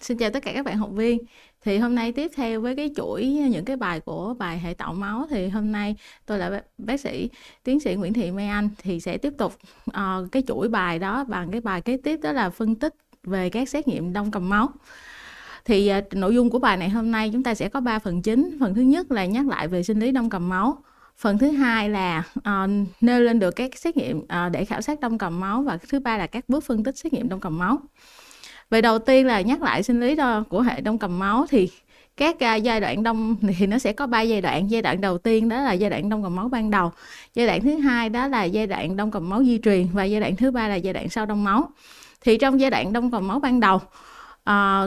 Xin chào tất cả các bạn học viên. Thì hôm nay tiếp theo với cái chuỗi những cái bài của bài hệ tạo máu, thì hôm nay tôi là bác sĩ tiến sĩ Nguyễn Thị Mai Anh thì sẽ tiếp tục cái chuỗi bài đó bằng cái bài kế tiếp, đó là phân tích về các xét nghiệm đông cầm máu. Thì nội dung của bài này hôm nay chúng ta sẽ có 3 phần chính. Phần thứ nhất là nhắc lại về sinh lý đông cầm máu. Phần thứ hai là nêu lên được các xét nghiệm để khảo sát đông cầm máu, và thứ ba là các bước phân tích xét nghiệm đông cầm máu. Về đầu tiên là nhắc lại sinh lý của hệ đông cầm máu. Thì các giai đoạn đông thì nó sẽ có 3 giai đoạn. Giai đoạn đầu tiên đó là giai đoạn đông cầm máu ban đầu, giai đoạn thứ hai đó là giai đoạn đông cầm máu di truyền, và giai đoạn thứ ba là giai đoạn sau đông máu. Thì trong giai đoạn đông cầm máu ban đầu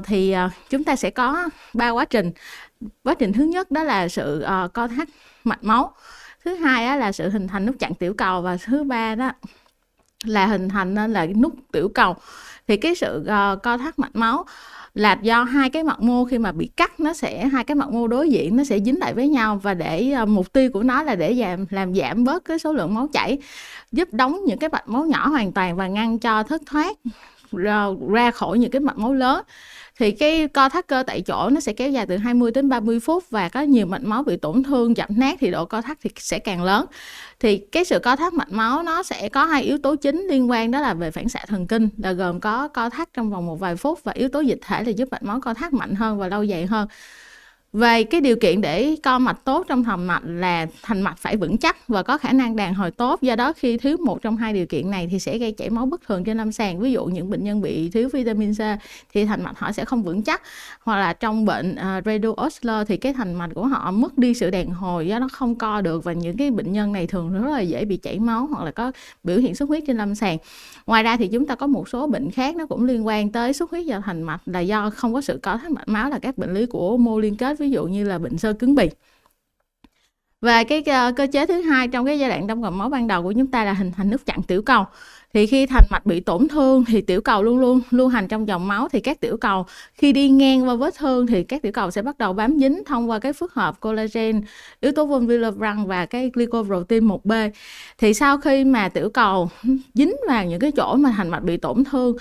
thì chúng ta sẽ có 3 quá trình. Quá trình thứ nhất đó là sự co thắt mạch máu, thứ hai đó là sự hình thành nút chặn tiểu cầu, và thứ ba đó là hình thành nên là nút tiểu cầu. Thì cái sự co thắt mạch máu là do hai cái mặt mô khi mà bị cắt, hai cái mặt mô đối diện nó sẽ dính lại với nhau, và để mục tiêu của nó là để làm giảm bớt cái số lượng máu chảy, giúp đóng những cái mạch máu nhỏ hoàn toàn và ngăn cho thất thoát ra khỏi những cái mạch máu lớn. Thì cái co thắt cơ tại chỗ nó sẽ kéo dài từ 20 đến 30 phút, và có nhiều mạch máu bị tổn thương chậm nát thì độ co thắt thì sẽ càng lớn. Thì cái sự co thắt mạch máu nó sẽ có hai yếu tố chính liên quan, đó là về phản xạ thần kinh, là gồm có co thắt trong vòng một vài phút, và yếu tố dịch thể là giúp mạch máu co thắt mạnh hơn và lâu dài hơn. Về cái điều kiện để co mạch tốt trong thành mạch là thành mạch phải vững chắc và có khả năng đàn hồi tốt. Do đó khi thiếu một trong hai điều kiện này thì sẽ gây chảy máu bất thường trên lâm sàng. Ví dụ những bệnh nhân bị thiếu vitamin C thì thành mạch họ sẽ không vững chắc, hoặc là trong bệnh Radio-Osler thì cái thành mạch của họ mất đi sự đàn hồi, do nó không co được, và những cái bệnh nhân này thường rất là dễ bị chảy máu hoặc là có biểu hiện xuất huyết trên lâm sàng. Ngoài ra thì chúng ta có một số bệnh khác nó cũng liên quan tới xuất huyết do thành mạch, là do không có sự co thắt mạch máu, là các bệnh lý của mô liên kết, ví dụ như là bệnh xơ cứng bì. Và cái cơ chế thứ hai trong cái giai đoạn đông cầm máu ban đầu của chúng ta là hình thành nút chặn tiểu cầu. Thì khi thành mạch bị tổn thương thì tiểu cầu luôn luôn lưu hành trong dòng máu. Thì các tiểu cầu khi đi ngang qua vết thương thì các tiểu cầu sẽ bắt đầu bám dính thông qua cái phức hợp collagen, yếu tố von Willebrand và cái glycoprotein 1B. Thì sau khi mà tiểu cầu dính vào những cái chỗ mà thành mạch bị tổn thương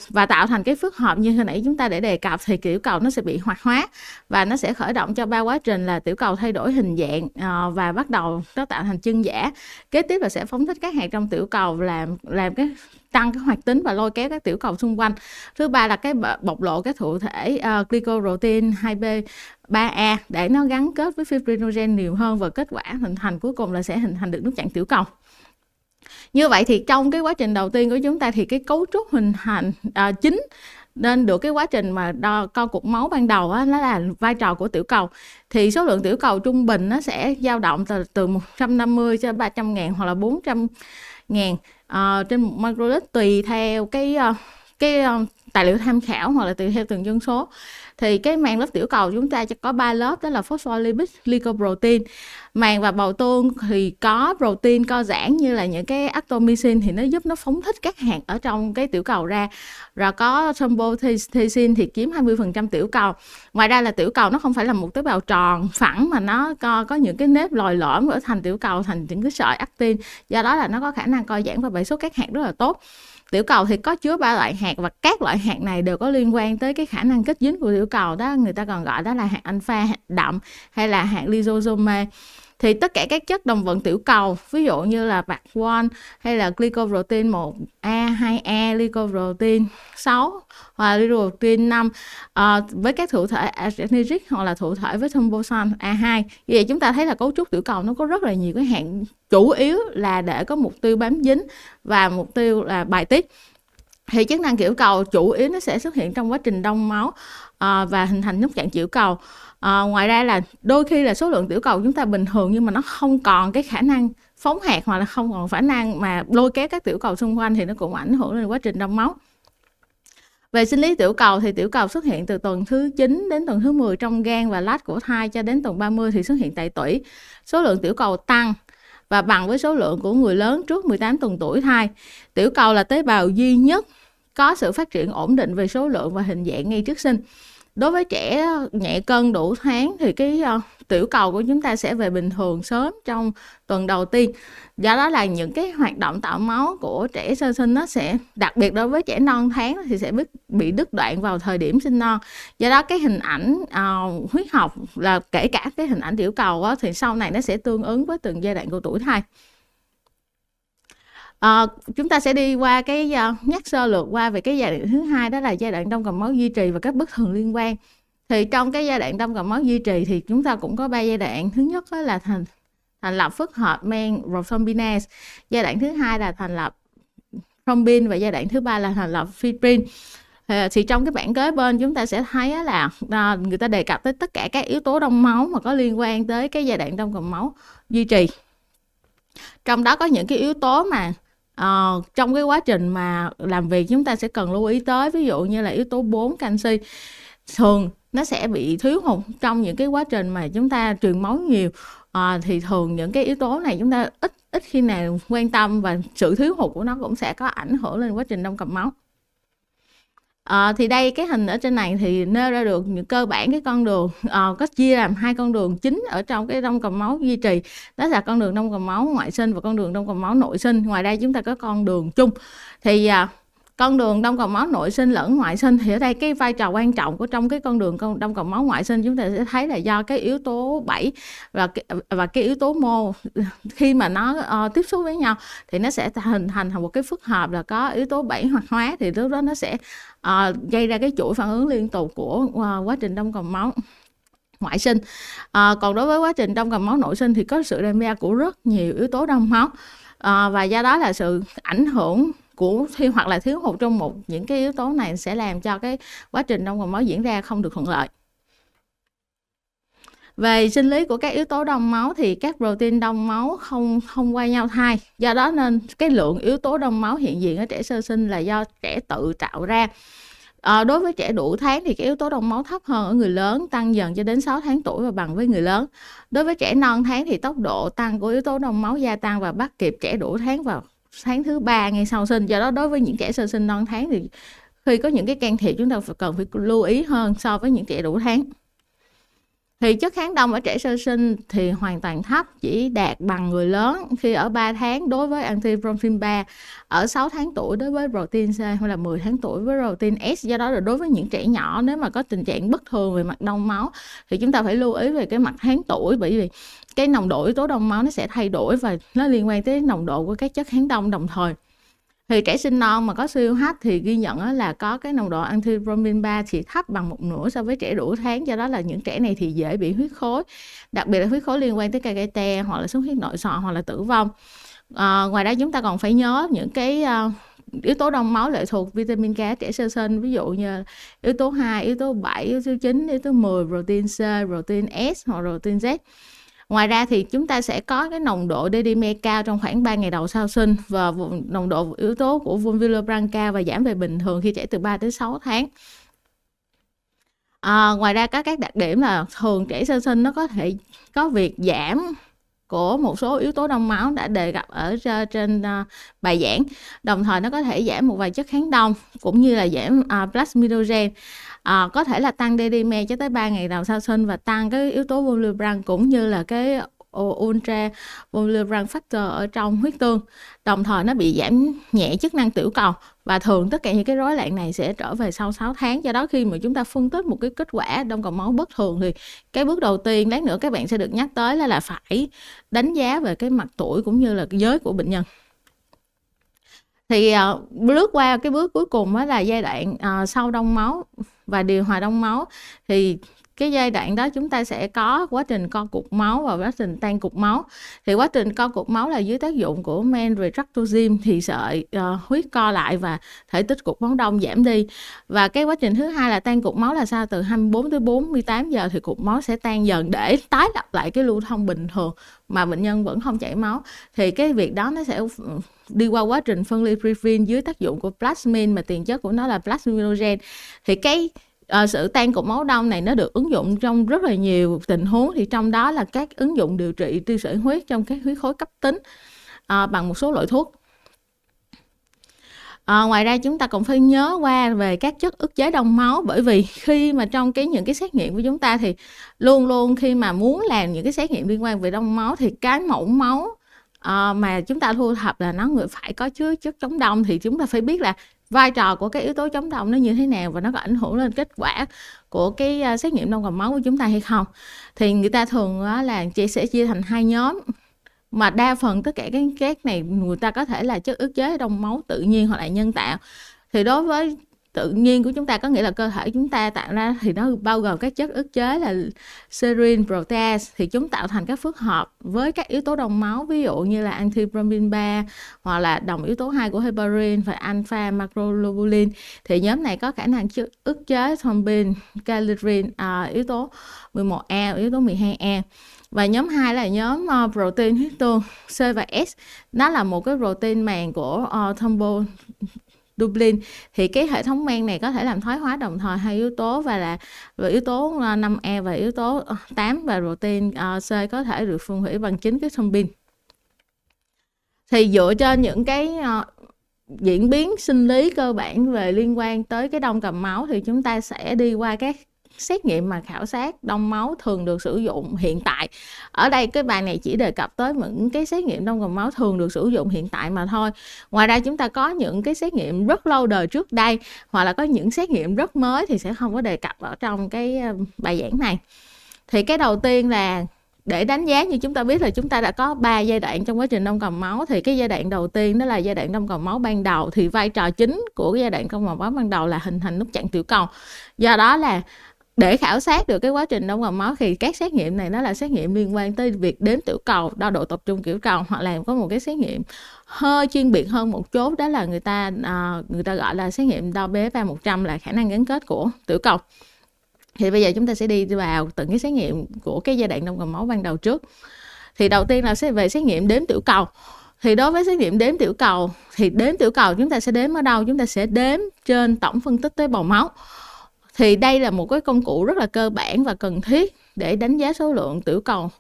và tạo thành cái phức hợp như hồi nãy chúng ta để đề cập, thì tiểu cầu nó sẽ bị hoạt hóa, và nó sẽ khởi động cho ba quá trình là tiểu cầu thay đổi hình dạng và bắt đầu nó tạo thành chân giả. Kế tiếp là sẽ phóng thích các hạt trong tiểu cầu, làm cái tăng cái hoạt tính và lôi kéo các tiểu cầu xung quanh. Thứ ba là cái bộc lộ các thụ thể glycoprotein 2B 3A để nó gắn kết với fibrinogen nhiều hơn, và kết quả hình thành cuối cùng là sẽ hình thành được nút chặn tiểu cầu. Như vậy thì trong cái quá trình đầu tiên của chúng ta thì cái cấu trúc hình thành chính nên được cái quá trình mà đo co cục máu ban đầu á, nó là vai trò của tiểu cầu. Thì số lượng tiểu cầu trung bình nó sẽ dao động từ 150 cho 300 ngàn hoặc là 400 ngàn trên một microliter, tùy theo cái tài liệu tham khảo hoặc là tùy theo từng dân số. Thì cái màng lớp tiểu cầu chúng ta có 3 lớp, đó là phospholipid, glycoprotein. Màng và bào tương thì có protein co giãn như là những cái actomycin, thì nó giúp nó phóng thích các hạt ở trong cái tiểu cầu ra. Rồi có thrombothecin thì chiếm 20% tiểu cầu. Ngoài ra là tiểu cầu nó không phải là một tế bào tròn phẳng, mà nó có những cái nếp lồi lõm ở thành tiểu cầu, thành những cái sợi actin. Do đó là nó có khả năng co giãn và bài xuất các hạt rất là tốt. Tiểu cầu thì có chứa 3 loại hạt, và các loại hạt này đều có liên quan tới cái khả năng kết dính của tiểu cầu đó, người ta còn gọi đó là hạt alpha, hạt đậm hay là hạt lysosome. Thì tất cả các chất đồng vận tiểu cầu, ví dụ như là BAC1 hay là glycoprotein 1A, 2A, glycoprotein 6 hoặc là glycoprotein 5 với các thụ thể adrenergic hoặc là thụ thể với thrombosan A2. Vì vậy chúng ta thấy là cấu trúc tiểu cầu nó có rất là nhiều cái hạt, chủ yếu là để có mục tiêu bám dính và mục tiêu là bài tiết. Thì chức năng tiểu cầu chủ yếu nó sẽ xuất hiện trong quá trình đông máu và hình thành nút chặn tiểu cầu. Ngoài ra là đôi khi là số lượng tiểu cầu chúng ta bình thường, nhưng mà nó không còn cái khả năng phóng hạt hoặc là không còn khả năng mà lôi kéo các tiểu cầu xung quanh, thì nó cũng ảnh hưởng đến quá trình đông máu. Về sinh lý tiểu cầu thì tiểu cầu xuất hiện từ tuần thứ 9 đến tuần thứ 10 trong gan và lách của thai, cho đến tuần 30 thì xuất hiện tại tủy. Số lượng tiểu cầu tăng và bằng với số lượng của người lớn trước 18 tuần tuổi thai. Tiểu cầu là tế bào duy nhất có sự phát triển ổn định về số lượng và hình dạng ngay trước sinh. Đối với trẻ nhẹ cân đủ tháng thì cái tiểu cầu của chúng ta sẽ về bình thường sớm trong tuần đầu tiên. Do đó là những cái hoạt động tạo máu của trẻ sơ sinh nó sẽ, đặc biệt đối với trẻ non tháng thì sẽ bị đứt đoạn vào thời điểm sinh non. Do đó cái hình ảnh huyết học là kể cả cái hình ảnh tiểu cầu á, thì sau này nó sẽ tương ứng với từng giai đoạn của tuổi thai. Chúng ta sẽ đi qua cái nhắc sơ lược qua về cái giai đoạn thứ hai, đó là giai đoạn đông cầm máu duy trì và các bất thường liên quan. Thì trong cái giai đoạn đông cầm máu duy trì thì chúng ta cũng có 3 giai đoạn. Thứ nhất đó là thành lập phức hợp men prothrombinase, giai đoạn thứ hai là thành lập thrombin và giai đoạn thứ ba là thành lập fibrin. Thì trong cái bảng kế bên chúng ta sẽ thấy là người ta đề cập tới tất cả các yếu tố đông máu mà có liên quan tới cái giai đoạn đông cầm máu duy trì. Trong đó có những cái yếu tố mà trong cái quá trình mà làm việc chúng ta sẽ cần lưu ý tới, ví dụ như là yếu tố 4 canxi. Thường nó sẽ bị thiếu hụt trong những cái quá trình mà chúng ta truyền máu nhiều, thì thường những cái yếu tố này chúng ta ít khi nào quan tâm, và sự thiếu hụt của nó cũng sẽ có ảnh hưởng lên quá trình đông cầm máu. Thì đây cái hình ở trên này thì nêu ra được những cơ bản cái con đường có chia làm 2 con đường chính ở trong cái đông cầm máu duy trì, đó là con đường đông cầm máu ngoại sinh và con đường đông cầm máu nội sinh. Ngoài ra chúng ta có con đường chung. Thì con đường đông cầm máu nội sinh lẫn ngoại sinh thì ở đây cái vai trò quan trọng của trong cái con đường đông cầm máu ngoại sinh chúng ta sẽ thấy là do cái yếu tố 7 và cái yếu tố mô khi mà nó tiếp xúc với nhau thì nó sẽ hình thành một cái phức hợp là có yếu tố 7 hoạt hóa, thì lúc đó nó sẽ gây ra cái chuỗi phản ứng liên tục của quá trình đông cầm máu ngoại sinh. Còn đối với quá trình đông cầm máu nội sinh thì có sự tham gia của rất nhiều yếu tố đông máu, và do đó là sự ảnh hưởng của hoặc là thiếu hụt trong những cái yếu tố này sẽ làm cho cái quá trình đông cầm máu diễn ra không được thuận lợi. Về sinh lý của các yếu tố đông máu thì các protein đông máu không qua nhau thai, do đó nên cái lượng yếu tố đông máu hiện diện ở trẻ sơ sinh là do trẻ tự tạo ra. Đối với trẻ đủ tháng thì cái yếu tố đông máu thấp hơn ở người lớn, tăng dần cho đến 6 tháng tuổi và bằng với người lớn. Đối với trẻ non tháng thì tốc độ tăng của yếu tố đông máu gia tăng và bắt kịp trẻ đủ tháng vào tháng thứ 3 ngay sau sinh. Do đó đối với những trẻ sơ sinh non tháng thì khi có những cái can thiệp chúng ta cần phải lưu ý hơn so với những trẻ đủ tháng. Thì chất kháng đông ở trẻ sơ sinh thì hoàn toàn thấp, chỉ đạt bằng người lớn khi ở 3 tháng đối với antitrypsin 3, ở 6 tháng tuổi đối với protein C hoặc là 10 tháng tuổi với protein S. Do đó là đối với những trẻ nhỏ nếu mà có tình trạng bất thường về mặt đông máu thì chúng ta phải lưu ý về cái mặt tháng tuổi, bởi vì cái nồng độ yếu tố đông máu nó sẽ thay đổi và nó liên quan tới nồng độ của các chất kháng đông đồng thời. Thì trẻ sinh non mà có siêu H thì ghi nhận là có cái nồng độ antitrypsin 3 chỉ thấp bằng 1/2 so với trẻ đủ tháng. Do đó là những trẻ này thì dễ bị huyết khối, đặc biệt là huyết khối liên quan tới KGT hoặc là xuất huyết nội sọ hoặc là tử vong. Ngoài ra chúng ta còn phải nhớ những cái yếu tố đông máu lệ thuộc vitamin K trẻ sơ sinh, ví dụ như yếu tố 2, yếu tố 7, yếu tố 9, yếu tố 10, protein C, protein S hoặc protein Z. Ngoài ra thì chúng ta sẽ có cái nồng độ DDME cao trong khoảng 3 ngày đầu sau sinh, và nồng độ yếu tố của Vulvibranch cao và giảm về bình thường khi trẻ từ 3 đến 6 tháng. Ngoài ra có các đặc điểm là thường trẻ sơ sinh nó có thể có việc giảm của một số yếu tố đông máu đã đề cập ở trên bài giảng. Đồng thời nó có thể giảm một vài chất kháng đông cũng như là giảm plasminogen. Có thể là tăng DDME cho tới 3 ngày đầu sau sinh và tăng cái yếu tố Vulvibranch cũng như là cái ultra Vulvibranch factor ở trong huyết tương. Đồng thời nó bị giảm nhẹ chức năng tiểu cầu, và thường tất cả những cái rối loạn này sẽ trở về sau 6 tháng. Do đó khi mà chúng ta phân tích một cái kết quả đông cầu máu bất thường thì cái bước đầu tiên lát nữa các bạn sẽ được nhắc tới là phải đánh giá về cái mặt tuổi cũng như là cái giới của bệnh nhân. Thì lướt qua cái bước cuối cùng đó là giai đoạn sau đông máu và điều hòa đông máu. Thì cái giai đoạn đó chúng ta sẽ có quá trình co cục máu và quá trình tan cục máu. Thì quá trình co cục máu là dưới tác dụng của men retractosine thì sợi huyết co lại và thể tích cục máu đông giảm đi. Và cái quá trình thứ hai là tan cục máu là sau từ 24 tới 48 giờ thì cục máu sẽ tan dần để tái lập lại cái lưu thông bình thường mà bệnh nhân vẫn không chảy máu. Thì cái việc đó nó sẽ đi qua quá trình phân ly prefin dưới tác dụng của plasmin mà tiền chất của nó là plasminogen. Thì cái sự tan cục máu đông này nó được ứng dụng trong rất là nhiều tình huống, thì trong đó là các ứng dụng điều trị tiêu sợi huyết trong các huyết khối cấp tính bằng một số loại thuốc. Ngoài ra chúng ta cũng phải nhớ qua về các chất ức chế đông máu, bởi vì khi mà trong những cái xét nghiệm của chúng ta thì luôn luôn khi mà muốn làm những cái xét nghiệm liên quan về đông máu thì cái mẫu máu mà chúng ta thu thập là nó phải có chứa chất chống đông, thì chúng ta phải biết là vai trò của cái yếu tố chống đông nó như thế nào và nó có ảnh hưởng lên kết quả của cái xét nghiệm đông cầm máu của chúng ta hay không. Thì người ta thường là sẽ chia thành hai nhóm, mà đa phần tất cả các này người ta có thể là chất ức chế đông máu tự nhiên hoặc là nhân tạo. Thì đối với tự nhiên của chúng ta có nghĩa là cơ thể chúng ta tạo ra thì nó bao gồm các chất ức chế là serine, protease, thì chúng tạo thành các phức hợp với các yếu tố đông máu, ví dụ như là antithrombin 3 hoặc là đồng yếu tố 2 của heparin và alpha macroglobulin. Thì nhóm này có khả năng ức chế thrombin, kallikrein, yếu tố 11A, yếu tố 12A. Và nhóm 2 là nhóm protein huyết tương C và S. Nó là một cái protein màng của thromboglobulin. Thì cái hệ thống men này có thể làm thoái hóa đồng thời hai yếu tố, và là yếu tố 5E và yếu tố 8, và protein C có thể được phân hủy bằng chính cái thrombin. Thì dựa trên những cái diễn biến sinh lý cơ bản về liên quan tới cái đông cầm máu thì chúng ta sẽ đi qua các xét nghiệm mà khảo sát đông máu thường được sử dụng hiện tại. Ở đây cái bài này chỉ đề cập tới những cái xét nghiệm đông cầm máu thường được sử dụng hiện tại mà thôi. Ngoài ra chúng ta có những cái xét nghiệm rất lâu đời trước đây, hoặc là có những xét nghiệm rất mới thì sẽ không có đề cập ở trong cái bài giảng này. Thì cái đầu tiên là để đánh giá, như chúng ta biết là chúng ta đã có 3 giai đoạn trong quá trình đông cầm máu. Thì cái giai đoạn đầu tiên đó là giai đoạn đông cầm máu ban đầu. Thì vai trò chính của cái giai đoạn đông cầm máu ban đầu là hình thành nút chặn tiểu cầu. Do đó là để khảo sát được cái quá trình đông cầm máu thì các xét nghiệm này nó là xét nghiệm liên quan tới việc đếm tiểu cầu, đo độ tập trung tiểu cầu, hoặc là có một cái xét nghiệm hơi chuyên biệt hơn một chút, đó là người ta gọi là xét nghiệm đo PSA 100, là khả năng gắn kết của tiểu cầu. Thì bây giờ chúng ta sẽ đi vào từng cái xét nghiệm của cái giai đoạn đông cầm máu ban đầu trước. Thì đầu tiên là về xét nghiệm đếm tiểu cầu. Thì đối với xét nghiệm đếm tiểu cầu thì đếm tiểu cầu chúng ta sẽ đếm ở đâu? Chúng ta sẽ đếm trên tổng phân tích tế bào máu. Thì đây là một cái công cụ rất là cơ bản và cần thiết để đánh giá số lượng tiểu cầu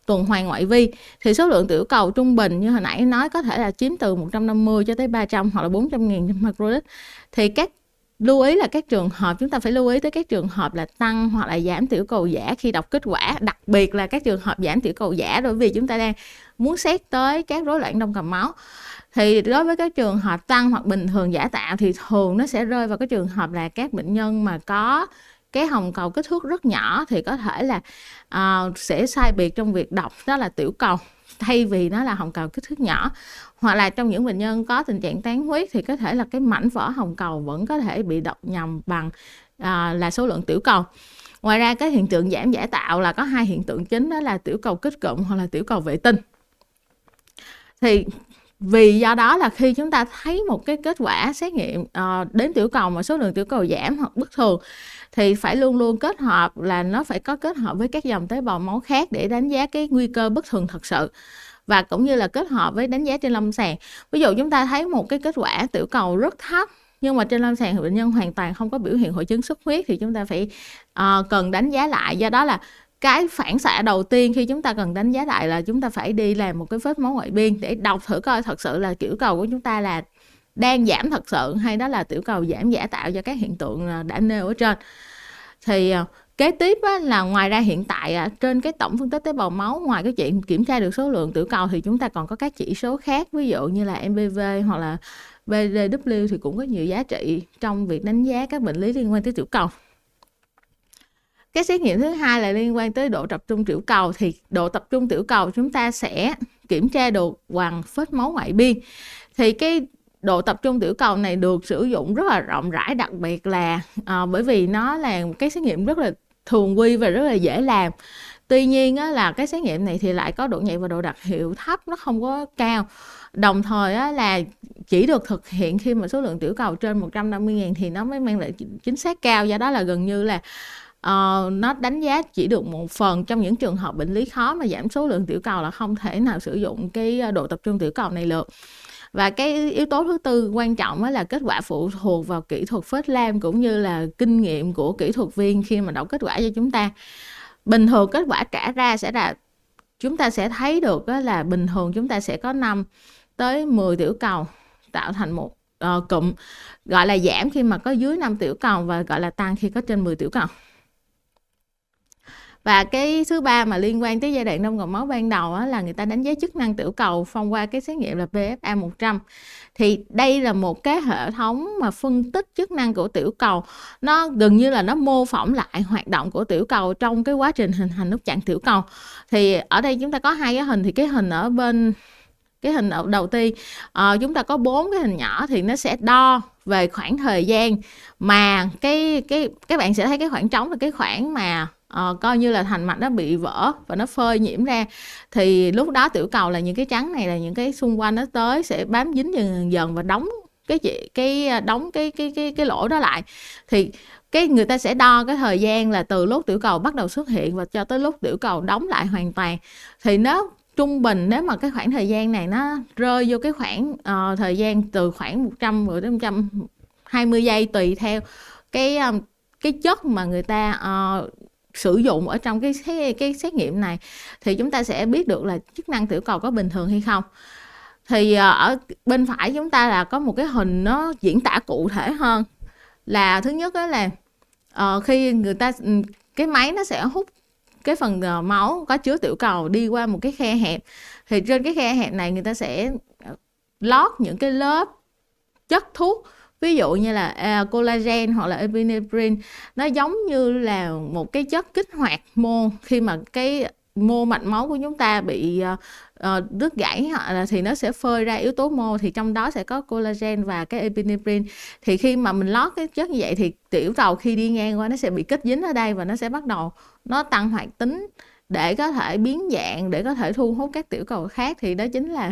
tuần hoàn ngoại vi. Thì số lượng tiểu cầu trung bình như hồi nãy nói có thể là chiếm từ 150 cho tới 300 hoặc là 400.000 microliter. Thì lưu ý là các trường hợp, chúng ta phải lưu ý tới các trường hợp là tăng hoặc là giảm tiểu cầu giả khi đọc kết quả, đặc biệt là các trường hợp giảm tiểu cầu giả, bởi vì chúng ta đang muốn xét tới các rối loạn đông cầm máu. Thì đối với các trường hợp tăng hoặc bình thường giả tạo thì thường nó sẽ rơi vào cái trường hợp là các bệnh nhân mà có cái hồng cầu kích thước rất nhỏ, thì có thể là sẽ sai biệt trong việc đọc đó là tiểu cầu thay vì nó là hồng cầu kích thước nhỏ. Hoặc là trong những bệnh nhân có tình trạng tán huyết thì có thể là cái mảnh vỏ hồng cầu vẫn có thể bị đọc nhầm bằng là số lượng tiểu cầu. Ngoài ra cái hiện tượng giảm giả tạo là có hai hiện tượng chính, đó là tiểu cầu kích cụm hoặc là tiểu cầu vệ tinh. Thì vì do đó là khi chúng ta thấy một cái kết quả xét nghiệm đến tiểu cầu mà số lượng tiểu cầu giảm hoặc bất thường thì phải luôn luôn kết hợp, là nó phải có kết hợp với các dòng tế bào máu khác để đánh giá cái nguy cơ bất thường thật sự, và cũng như là kết hợp với đánh giá trên lâm sàng. Ví dụ chúng ta thấy một cái kết quả tiểu cầu rất thấp nhưng mà trên lâm sàng bệnh nhân hoàn toàn không có biểu hiện hội chứng xuất huyết thì chúng ta phải cần đánh giá lại. Do đó là cái phản xạ đầu tiên khi chúng ta cần đánh giá lại là chúng ta phải đi làm một cái phết máu ngoại biên để đọc thử coi thật sự là tiểu cầu của chúng ta là đang giảm thật sự hay đó là tiểu cầu giảm giả tạo do các hiện tượng đã nêu ở trên. Thì kế tiếp là ngoài ra hiện tại trên cái tổng phân tích tế bào máu, ngoài cái chuyện kiểm tra được số lượng tiểu cầu thì chúng ta còn có các chỉ số khác, ví dụ như là MPV hoặc là BDW thì cũng có nhiều giá trị trong việc đánh giá các bệnh lý liên quan tới tiểu cầu. Cái xét nghiệm thứ hai là liên quan tới độ tập trung tiểu cầu. Thì độ tập trung tiểu cầu chúng ta sẽ kiểm tra được bằng phết máu ngoại biên. Thì cái độ tập trung tiểu cầu này được sử dụng rất là rộng rãi, đặc biệt là bởi vì nó là cái xét nghiệm rất là thường quy và rất là dễ làm. Tuy nhiên là cái xét nghiệm này thì lại có độ nhạy và độ đặc hiệu thấp, nó không có cao. Đồng thời là chỉ được thực hiện khi mà số lượng tiểu cầu trên 150.000 thì nó mới mang lại chính xác cao. Do đó là gần như là nó đánh giá chỉ được một phần trong những trường hợp bệnh lý khó mà giảm số lượng tiểu cầu, là không thể nào sử dụng cái độ tập trung tiểu cầu này được. Và cái yếu tố thứ tư quan trọng là kết quả phụ thuộc vào kỹ thuật phết lam cũng như là kinh nghiệm của kỹ thuật viên khi mà đọc kết quả cho chúng ta. Bình thường kết quả trả ra sẽ là chúng ta sẽ thấy được là bình thường chúng ta sẽ có 5 tới 10 tiểu cầu tạo thành một cụm, gọi là giảm khi mà có dưới 5 tiểu cầu và gọi là tăng khi có trên 10 tiểu cầu. Và cái thứ ba mà liên quan tới giai đoạn đông cầu máu ban đầu á, là người ta đánh giá chức năng tiểu cầu thông qua cái xét nghiệm là PSA 100. Thì đây là một cái hệ thống mà phân tích chức năng của tiểu cầu, nó gần như là nó mô phỏng lại hoạt động của tiểu cầu trong cái quá trình hình thành nút chặn tiểu cầu. Thì ở đây chúng ta có hai cái hình, thì cái hình ở bên cái hình đầu tiên chúng ta có 4 cái hình nhỏ, thì nó sẽ đo về khoảng thời gian mà các bạn sẽ thấy cái khoảng trống là cái khoảng mà coi như là thành mạch nó bị vỡ và nó phơi nhiễm ra, thì lúc đó tiểu cầu là những cái trắng này, là những cái xung quanh nó tới sẽ bám dính dần dần và đóng cái lỗ đó lại. Thì cái người ta sẽ đo cái thời gian là từ lúc tiểu cầu bắt đầu xuất hiện và cho tới lúc tiểu cầu đóng lại hoàn toàn. Thì nếu trung bình, nếu mà cái khoảng thời gian này nó rơi vô cái khoảng thời gian từ khoảng 110 đến 120 giây tùy theo cái chất mà người ta sử dụng ở trong cái xét nghiệm này, thì chúng ta sẽ biết được là chức năng tiểu cầu có bình thường hay không. Thì ở bên phải chúng ta là có một cái hình nó diễn tả cụ thể hơn. Là thứ nhất đó là khi người ta, cái máy nó sẽ hút cái phần máu có chứa tiểu cầu đi qua một cái khe hẹp, thì trên cái khe hẹp này người ta sẽ lót những cái lớp chất thuốc, ví dụ như là collagen hoặc là epinephrine. Nó giống như là một cái chất kích hoạt mô, khi mà cái mô mạch máu của chúng ta bị đứt gãy thì nó sẽ phơi ra yếu tố mô, thì trong đó sẽ có collagen và cái epinephrine. Thì khi mà mình lót cái chất như vậy thì tiểu cầu khi đi ngang qua nó sẽ bị kết dính ở đây và nó sẽ bắt đầu nó tăng hoạt tính để có thể biến dạng, để có thể thu hút các tiểu cầu khác. Thì đó chính là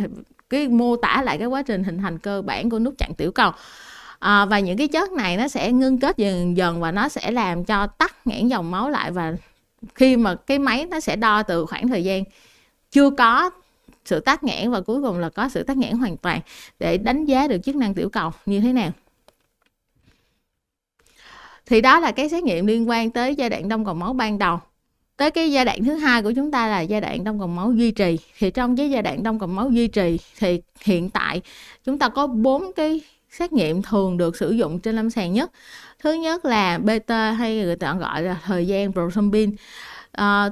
cái mô tả lại cái quá trình hình thành cơ bản của nút chặn tiểu cầu. Và những cái chất này nó sẽ ngưng kết dần dần và nó sẽ làm cho tắc nghẽn dòng máu lại. Và khi mà cái máy nó sẽ đo từ khoảng thời gian chưa có sự tắc nghẽn và cuối cùng là có sự tắc nghẽn hoàn toàn, để đánh giá được chức năng tiểu cầu như thế nào. Thì đó là cái xét nghiệm liên quan tới giai đoạn đông cầu máu ban đầu. Tới cái giai đoạn thứ hai của chúng ta là giai đoạn đông cầu máu duy trì. Thì trong cái giai đoạn đông cầu máu duy trì thì hiện tại chúng ta có 4 cái xét nghiệm thường được sử dụng trên lâm sàng nhất. Thứ nhất là beta, hay người ta gọi là thời gian prothrombin.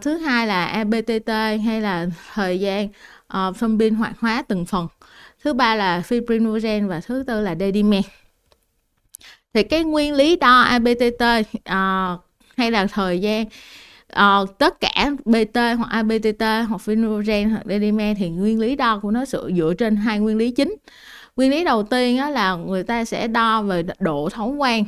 Thứ hai là ABTT, hay là thời gian thrombin hoạt hóa từng phần. Thứ ba là fibrinogen và thứ tư là dedimer. Thì cái nguyên lý đo ABTT hay là thời gian tất cả beta hoặc ABTT hoặc fibrinogen hoặc dedimer, thì nguyên lý đo của nó dựa trên hai nguyên lý chính. Nguyên lý đầu tiên là người ta sẽ đo về độ thấu quang.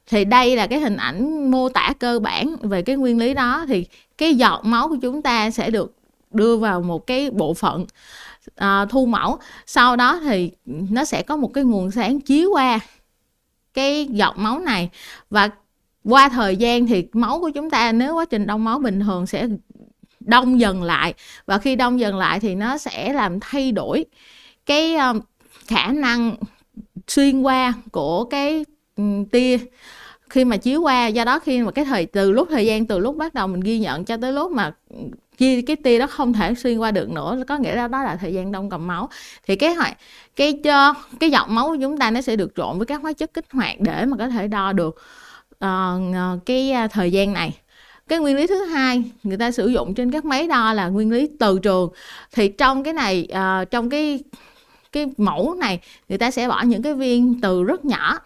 Thì đây là cái hình ảnh mô tả cơ bản về cái nguyên lý đó. Thì cái giọt máu của chúng ta sẽ được đưa vào một cái bộ phận thu mẫu. Sau đó thì nó sẽ có một cái nguồn sáng chiếu qua cái giọt máu này. Và qua thời gian thì máu của chúng ta, nếu quá trình đông máu bình thường, sẽ đông dần lại. Và khi đông dần lại thì nó sẽ làm thay đổi cái khả năng xuyên qua của cái tia khi mà chiếu qua. Do đó khi mà từ lúc bắt đầu mình ghi nhận cho tới lúc mà cái tia đó không thể xuyên qua được nữa, có nghĩa là đó là thời gian đông cầu máu. Thì cái giọt máu của chúng ta nó sẽ được trộn với các hóa chất kích hoạt để mà có thể đo được cái thời gian này. Cái nguyên lý thứ hai người ta sử dụng trên các máy đo là nguyên lý từ trường. Thì trong cái này, trong cái mẫu này, người ta sẽ bỏ những cái viên từ rất nhỏ.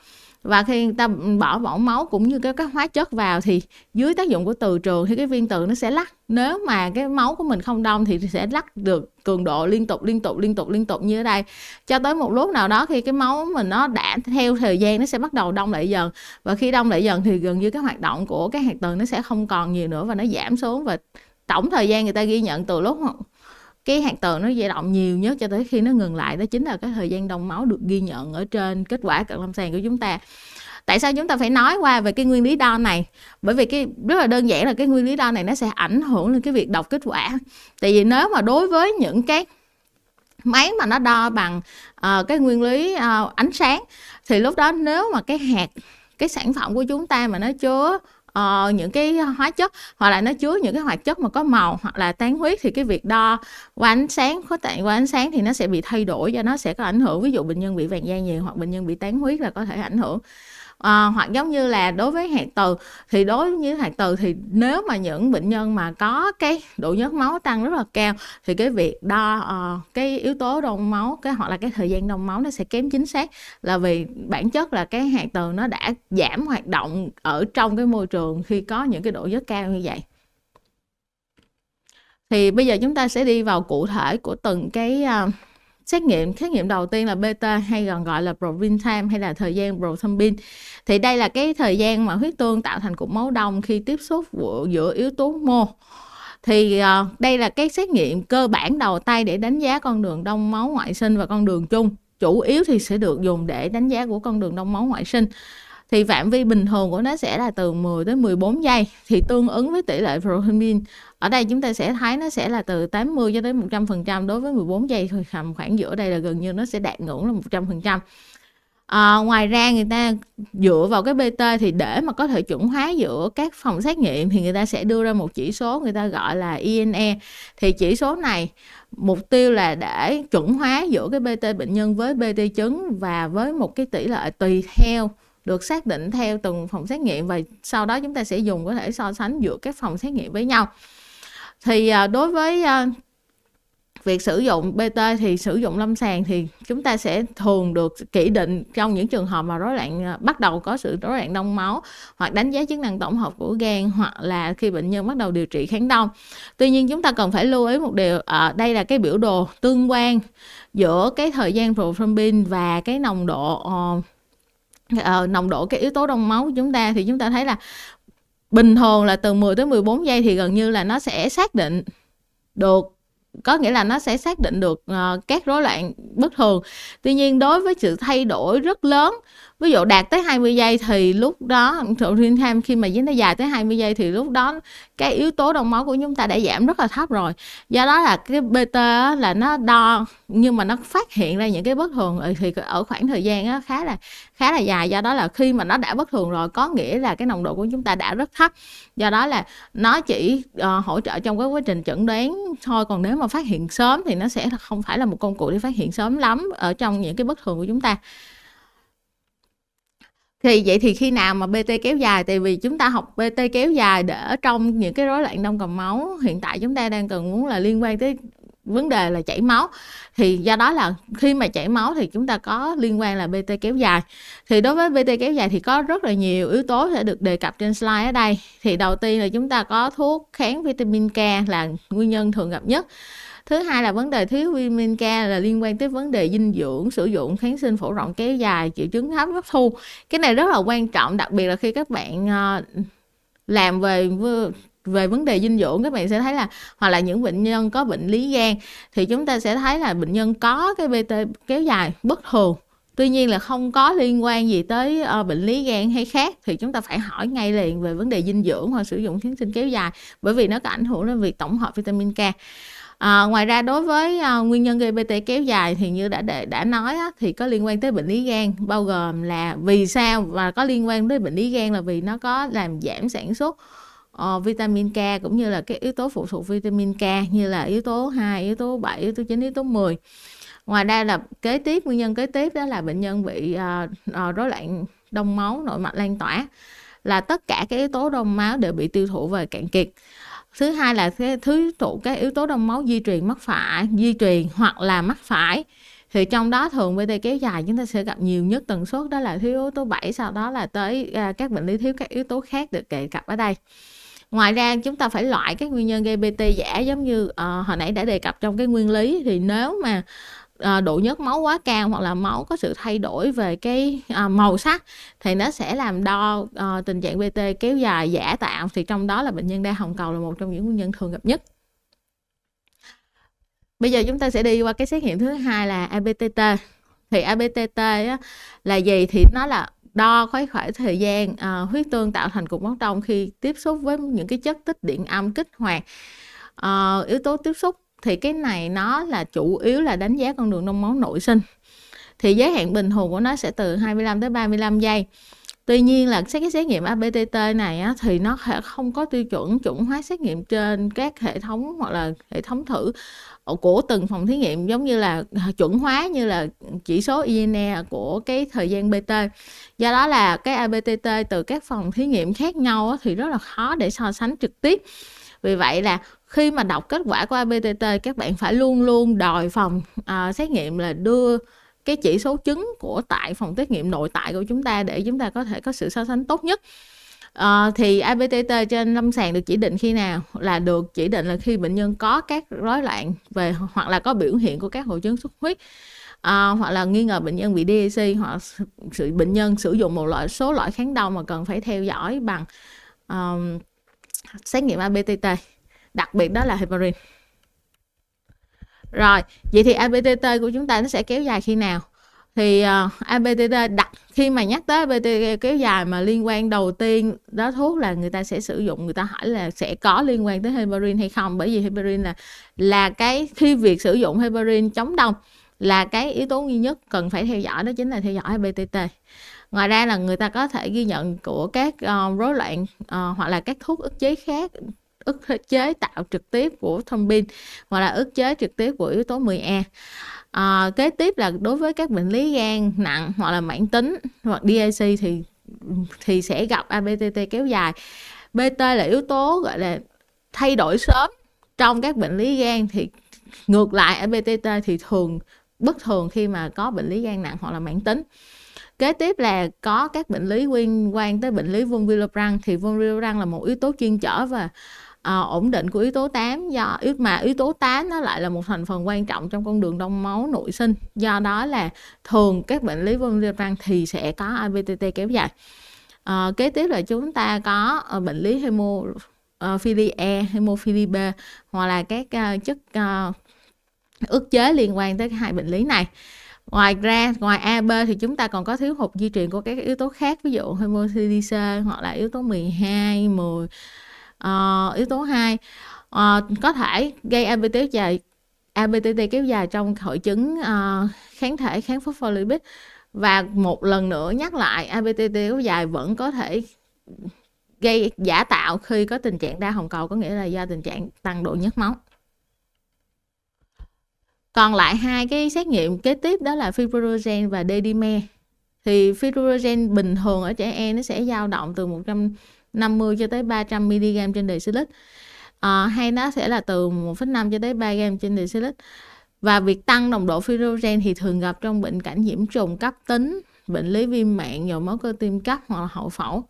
Và khi người ta bỏ máu cũng như các hóa chất vào, thì dưới tác dụng của từ trường thì cái viên từ nó sẽ lắc. Nếu mà cái máu của mình không đông thì sẽ lắc được cường độ liên tục như ở đây, cho tới một lúc nào đó khi cái máu mình nó đã theo thời gian nó sẽ bắt đầu đông lại dần. Và khi đông lại dần thì gần như cái hoạt động của cái hạt từ nó sẽ không còn nhiều nữa và nó giảm xuống. Và tổng thời gian người ta ghi nhận từ lúc cái hạt từ nó dao động nhiều nhất cho tới khi nó ngừng lại, đó chính là cái thời gian đông máu được ghi nhận ở trên kết quả cận lâm sàng của chúng ta. Tại sao chúng ta phải nói qua về cái nguyên lý đo này? Bởi vì cái rất là đơn giản là cái nguyên lý đo này nó sẽ ảnh hưởng lên cái việc đọc kết quả. Tại vì nếu mà đối với những cái máy mà nó đo bằng cái nguyên lý ánh sáng, thì lúc đó nếu mà cái sản phẩm của chúng ta mà nó chứa những cái hóa chất, hoặc là nó chứa những cái hoạt chất mà có màu, hoặc là tán huyết, thì cái việc đo qua ánh sáng, khuếch tán qua ánh sáng thì nó sẽ bị thay đổi, do nó sẽ có ảnh hưởng. Ví dụ bệnh nhân bị vàng da nhiều hoặc bệnh nhân bị tán huyết là có thể ảnh hưởng. Hoặc giống như là đối với hạt từ, thì đối với hạt từ thì nếu mà những bệnh nhân mà có cái độ nhớt máu tăng rất là cao thì cái việc đo cái yếu tố đông máu, hoặc là cái thời gian đông máu nó sẽ kém chính xác, là vì bản chất là cái hạt từ nó đã giảm hoạt động ở trong cái môi trường khi có những cái độ nhớt cao như vậy. Thì bây giờ chúng ta sẽ đi vào cụ thể của từng cái xét nghiệm đầu tiên là beta, hay còn gọi là prothrombin time, hay là thời gian prothrombin. Thì đây là cái thời gian mà huyết tương tạo thành cục máu đông khi tiếp xúc giữa yếu tố mô. Thì đây là cái xét nghiệm cơ bản đầu tay để đánh giá con đường đông máu ngoại sinh và con đường chung. Chủ yếu thì sẽ được dùng để đánh giá của con đường đông máu ngoại sinh. Thì phạm vi bình thường của nó sẽ là từ 10 tới 14 giây, thì tương ứng với tỷ lệ prothrombin. Ở đây chúng ta sẽ thấy nó sẽ là từ 80 cho tới 100%, đối với 14 giây thôi, khoảng giữa đây là gần như nó sẽ đạt ngưỡng là 100%. Ngoài ra người ta dựa vào cái beta thì để mà có thể chuẩn hóa giữa các phòng xét nghiệm thì người ta sẽ đưa ra một chỉ số người ta gọi là INE. Thì chỉ số này mục tiêu là để chuẩn hóa giữa cái beta bệnh nhân với beta trứng, và với một cái tỷ lệ tùy theo được xác định theo từng phòng xét nghiệm, và sau đó chúng ta sẽ dùng có thể so sánh giữa các phòng xét nghiệm với nhau. Thì đối với việc sử dụng beta thì sử dụng lâm sàng thì chúng ta sẽ thường được chỉ định trong những trường hợp mà rối loạn, bắt đầu có sự rối loạn đông máu, hoặc đánh giá chức năng tổng hợp của gan, hoặc là khi bệnh nhân bắt đầu điều trị kháng đông. Tuy nhiên chúng ta cần phải lưu ý một điều, đây là cái biểu đồ tương quan giữa cái thời gian prothrombin và cái nồng độ cái yếu tố đông máu của chúng ta. Thì chúng ta thấy là bình thường là từ 10 tới 14 giây thì gần như là nó sẽ xác định được, có nghĩa là nó sẽ xác định được các rối loạn bất thường. Tuy nhiên đối với sự thay đổi rất lớn, ví dụ đạt tới 20 giây thì lúc đó prothrombin time khi mà nó dài tới 20 giây thì lúc đó cái yếu tố đông máu của chúng ta đã giảm rất là thấp rồi. Do đó là cái beta là nó đo nhưng mà nó phát hiện ra những cái bất thường thì ở khoảng thời gian khá là dài. Do đó là khi mà nó đã bất thường rồi có nghĩa là cái nồng độ của chúng ta đã rất thấp. Do đó là nó chỉ hỗ trợ trong cái quá trình chẩn đoán thôi, còn nếu mà phát hiện sớm thì nó sẽ không phải là một công cụ để phát hiện sớm lắm ở trong những cái bất thường của chúng ta. Thì vậy thì khi nào mà BT kéo dài? Tại vì chúng ta học BT kéo dài để ở trong những cái rối loạn đông cầm máu, hiện tại chúng ta đang cần muốn là liên quan tới vấn đề là chảy máu. Thì do đó là khi mà chảy máu thì chúng ta có liên quan là BT kéo dài. Thì đối với BT kéo dài thì có rất là nhiều yếu tố sẽ được đề cập trên slide ở đây. Thì đầu tiên là chúng ta có thuốc kháng vitamin K là nguyên nhân thường gặp nhất. Thứ hai là vấn đề thiếu vitamin K là liên quan tới vấn đề dinh dưỡng, sử dụng kháng sinh phổ rộng kéo dài, triệu chứng hấp thu. Cái này rất là quan trọng, đặc biệt là khi các bạn làm về vấn đề dinh dưỡng, các bạn sẽ thấy là, hoặc là những bệnh nhân có bệnh lý gan thì chúng ta sẽ thấy là bệnh nhân có cái BT kéo dài bất thường, tuy nhiên là không có liên quan gì tới bệnh lý gan hay khác, thì chúng ta phải hỏi ngay liền về vấn đề dinh dưỡng hoặc sử dụng kháng sinh kéo dài, bởi vì nó có ảnh hưởng đến việc tổng hợp vitamin K. Ngoài ra đối với nguyên nhân gây BT kéo dài thì như đã nói thì có liên quan tới bệnh lý gan, bao gồm là vì sao và có liên quan tới bệnh lý gan là vì nó có làm giảm sản xuất vitamin K, cũng như là cái yếu tố phụ thuộc vitamin K như là yếu tố 2, yếu tố 7, yếu tố 9, yếu tố 10. Ngoài ra là nguyên nhân kế tiếp đó là bệnh nhân bị rối loạn đông máu nội mạch lan tỏa, là tất cả các yếu tố đông máu đều bị tiêu thụ và cạn kiệt. Thứ hai là thiếu thụ các yếu tố đông máu di truyền hoặc là mắc phải. Thì trong đó thường BT kéo dài chúng ta sẽ gặp nhiều nhất tần suất đó là thiếu yếu tố 7, sau đó là tới các bệnh lý thiếu các yếu tố khác được đề cập ở đây. Ngoài ra chúng ta phải loại các nguyên nhân gây BT giả, giống như hồi nãy đã đề cập trong cái nguyên lý. Thì nếu mà độ nhớt máu quá cao hoặc là máu có sự thay đổi về cái màu sắc thì nó sẽ làm đo tình trạng BT kéo dài giả tạo, thì trong đó là bệnh nhân đa hồng cầu là một trong những nguyên nhân thường gặp nhất. Bây giờ chúng ta sẽ đi qua cái xét nghiệm thứ hai là ABTT. Thì ABTT là gì? Thì nó là đo khoảng thời gian huyết tương tạo thành cục máu đông khi tiếp xúc với những cái chất tích điện âm kích hoạt yếu tố tiếp xúc. Thì cái này nó là chủ yếu là đánh giá con đường đông máu nội sinh. Thì giới hạn bình thường của nó sẽ từ 25 tới 35 giây. Tuy nhiên là cái xét nghiệm ABTT này á, thì nó không có tiêu chuẩn chuẩn hóa xét nghiệm trên các hệ thống hoặc là hệ thống thử của từng phòng thí nghiệm, giống như là chuẩn hóa như là chỉ số INE của cái thời gian BT. Do đó là cái ABTT từ các phòng thí nghiệm khác nhau á, thì rất là khó để so sánh trực tiếp. Vì vậy là khi mà đọc kết quả của ABTT, các bạn phải luôn luôn đòi phòng xét nghiệm là đưa cái chỉ số chứng của tại phòng xét nghiệm nội tại của chúng ta để chúng ta có thể có sự so sánh tốt nhất. Thì ABTT trên lâm sàng được chỉ định khi nào? Là được chỉ định là khi bệnh nhân có các rối loạn về hoặc là có biểu hiện của các hội chứng xuất huyết, hoặc là nghi ngờ bệnh nhân bị DAC, hoặc bệnh nhân sử dụng một số loại kháng đông mà cần phải theo dõi bằng xét nghiệm ABTT, đặc biệt đó là heparin. Rồi, vậy thì ABTT của chúng ta nó sẽ kéo dài khi nào? Thì ABTT khi mà nhắc tới ABTT kéo dài mà liên quan đầu tiên đó thuốc là người ta sẽ sử dụng, người ta hỏi là sẽ có liên quan tới heparin hay không, bởi vì heparin là cái khi việc sử dụng heparin chống đông là cái yếu tố duy nhất cần phải theo dõi, đó chính là theo dõi ABTT. Ngoài ra là người ta có thể ghi nhận của các rối loạn hoặc là các thuốc ức chế khác, ức chế tạo trực tiếp của thrombin hoặc là ức chế trực tiếp của yếu tố 10A. Kế tiếp là đối với các bệnh lý gan nặng hoặc là mãn tính hoặc DAC thì sẽ gặp ABTT kéo dài. BT là yếu tố gọi là thay đổi sớm trong các bệnh lý gan, thì ngược lại ABTT thì bất thường khi mà có bệnh lý gan nặng hoặc là mãn tính. Kế tiếp là có các bệnh lý liên quan tới bệnh lý von Willebrand, thì von Willebrand là một yếu tố chuyên trở và ổn định của yếu tố 8, mà yếu tố 8 nó lại là một thành phần quan trọng trong con đường đông máu nội sinh. Do đó là thường các bệnh lý von Willebrand thì sẽ có ABTT kéo dài. Kế tiếp là chúng ta có bệnh lý hemophilia E, hemophilia B hoặc là các chất ức chế liên quan tới hai bệnh lý này. Ngoài AB thì chúng ta còn có thiếu hụt di truyền của các yếu tố khác, ví dụ hemophilia C hoặc là yếu tố 12, 10, yếu tố 2 có thể gây ABTT kéo dài trong hội chứng kháng thể kháng phospholipid. Và một lần nữa nhắc lại, ABTT kéo dài vẫn có thể gây giả tạo khi có tình trạng đa hồng cầu, có nghĩa là do tình trạng tăng độ nhớt máu. Còn lại hai cái xét nghiệm kế tiếp đó là fibrogen và D-dimer. Thì fibrogen bình thường ở trẻ em nó sẽ dao động từ 150 cho tới 300 mg trên decilit, hay nó sẽ là từ 1,5 cho tới 3 gram trên decilit. Và việc tăng nồng độ fibrogen thì thường gặp trong bệnh cảnh nhiễm trùng cấp tính, bệnh lý viêm mạng, nhồi máu cơ tim cấp hoặc là hậu phẫu.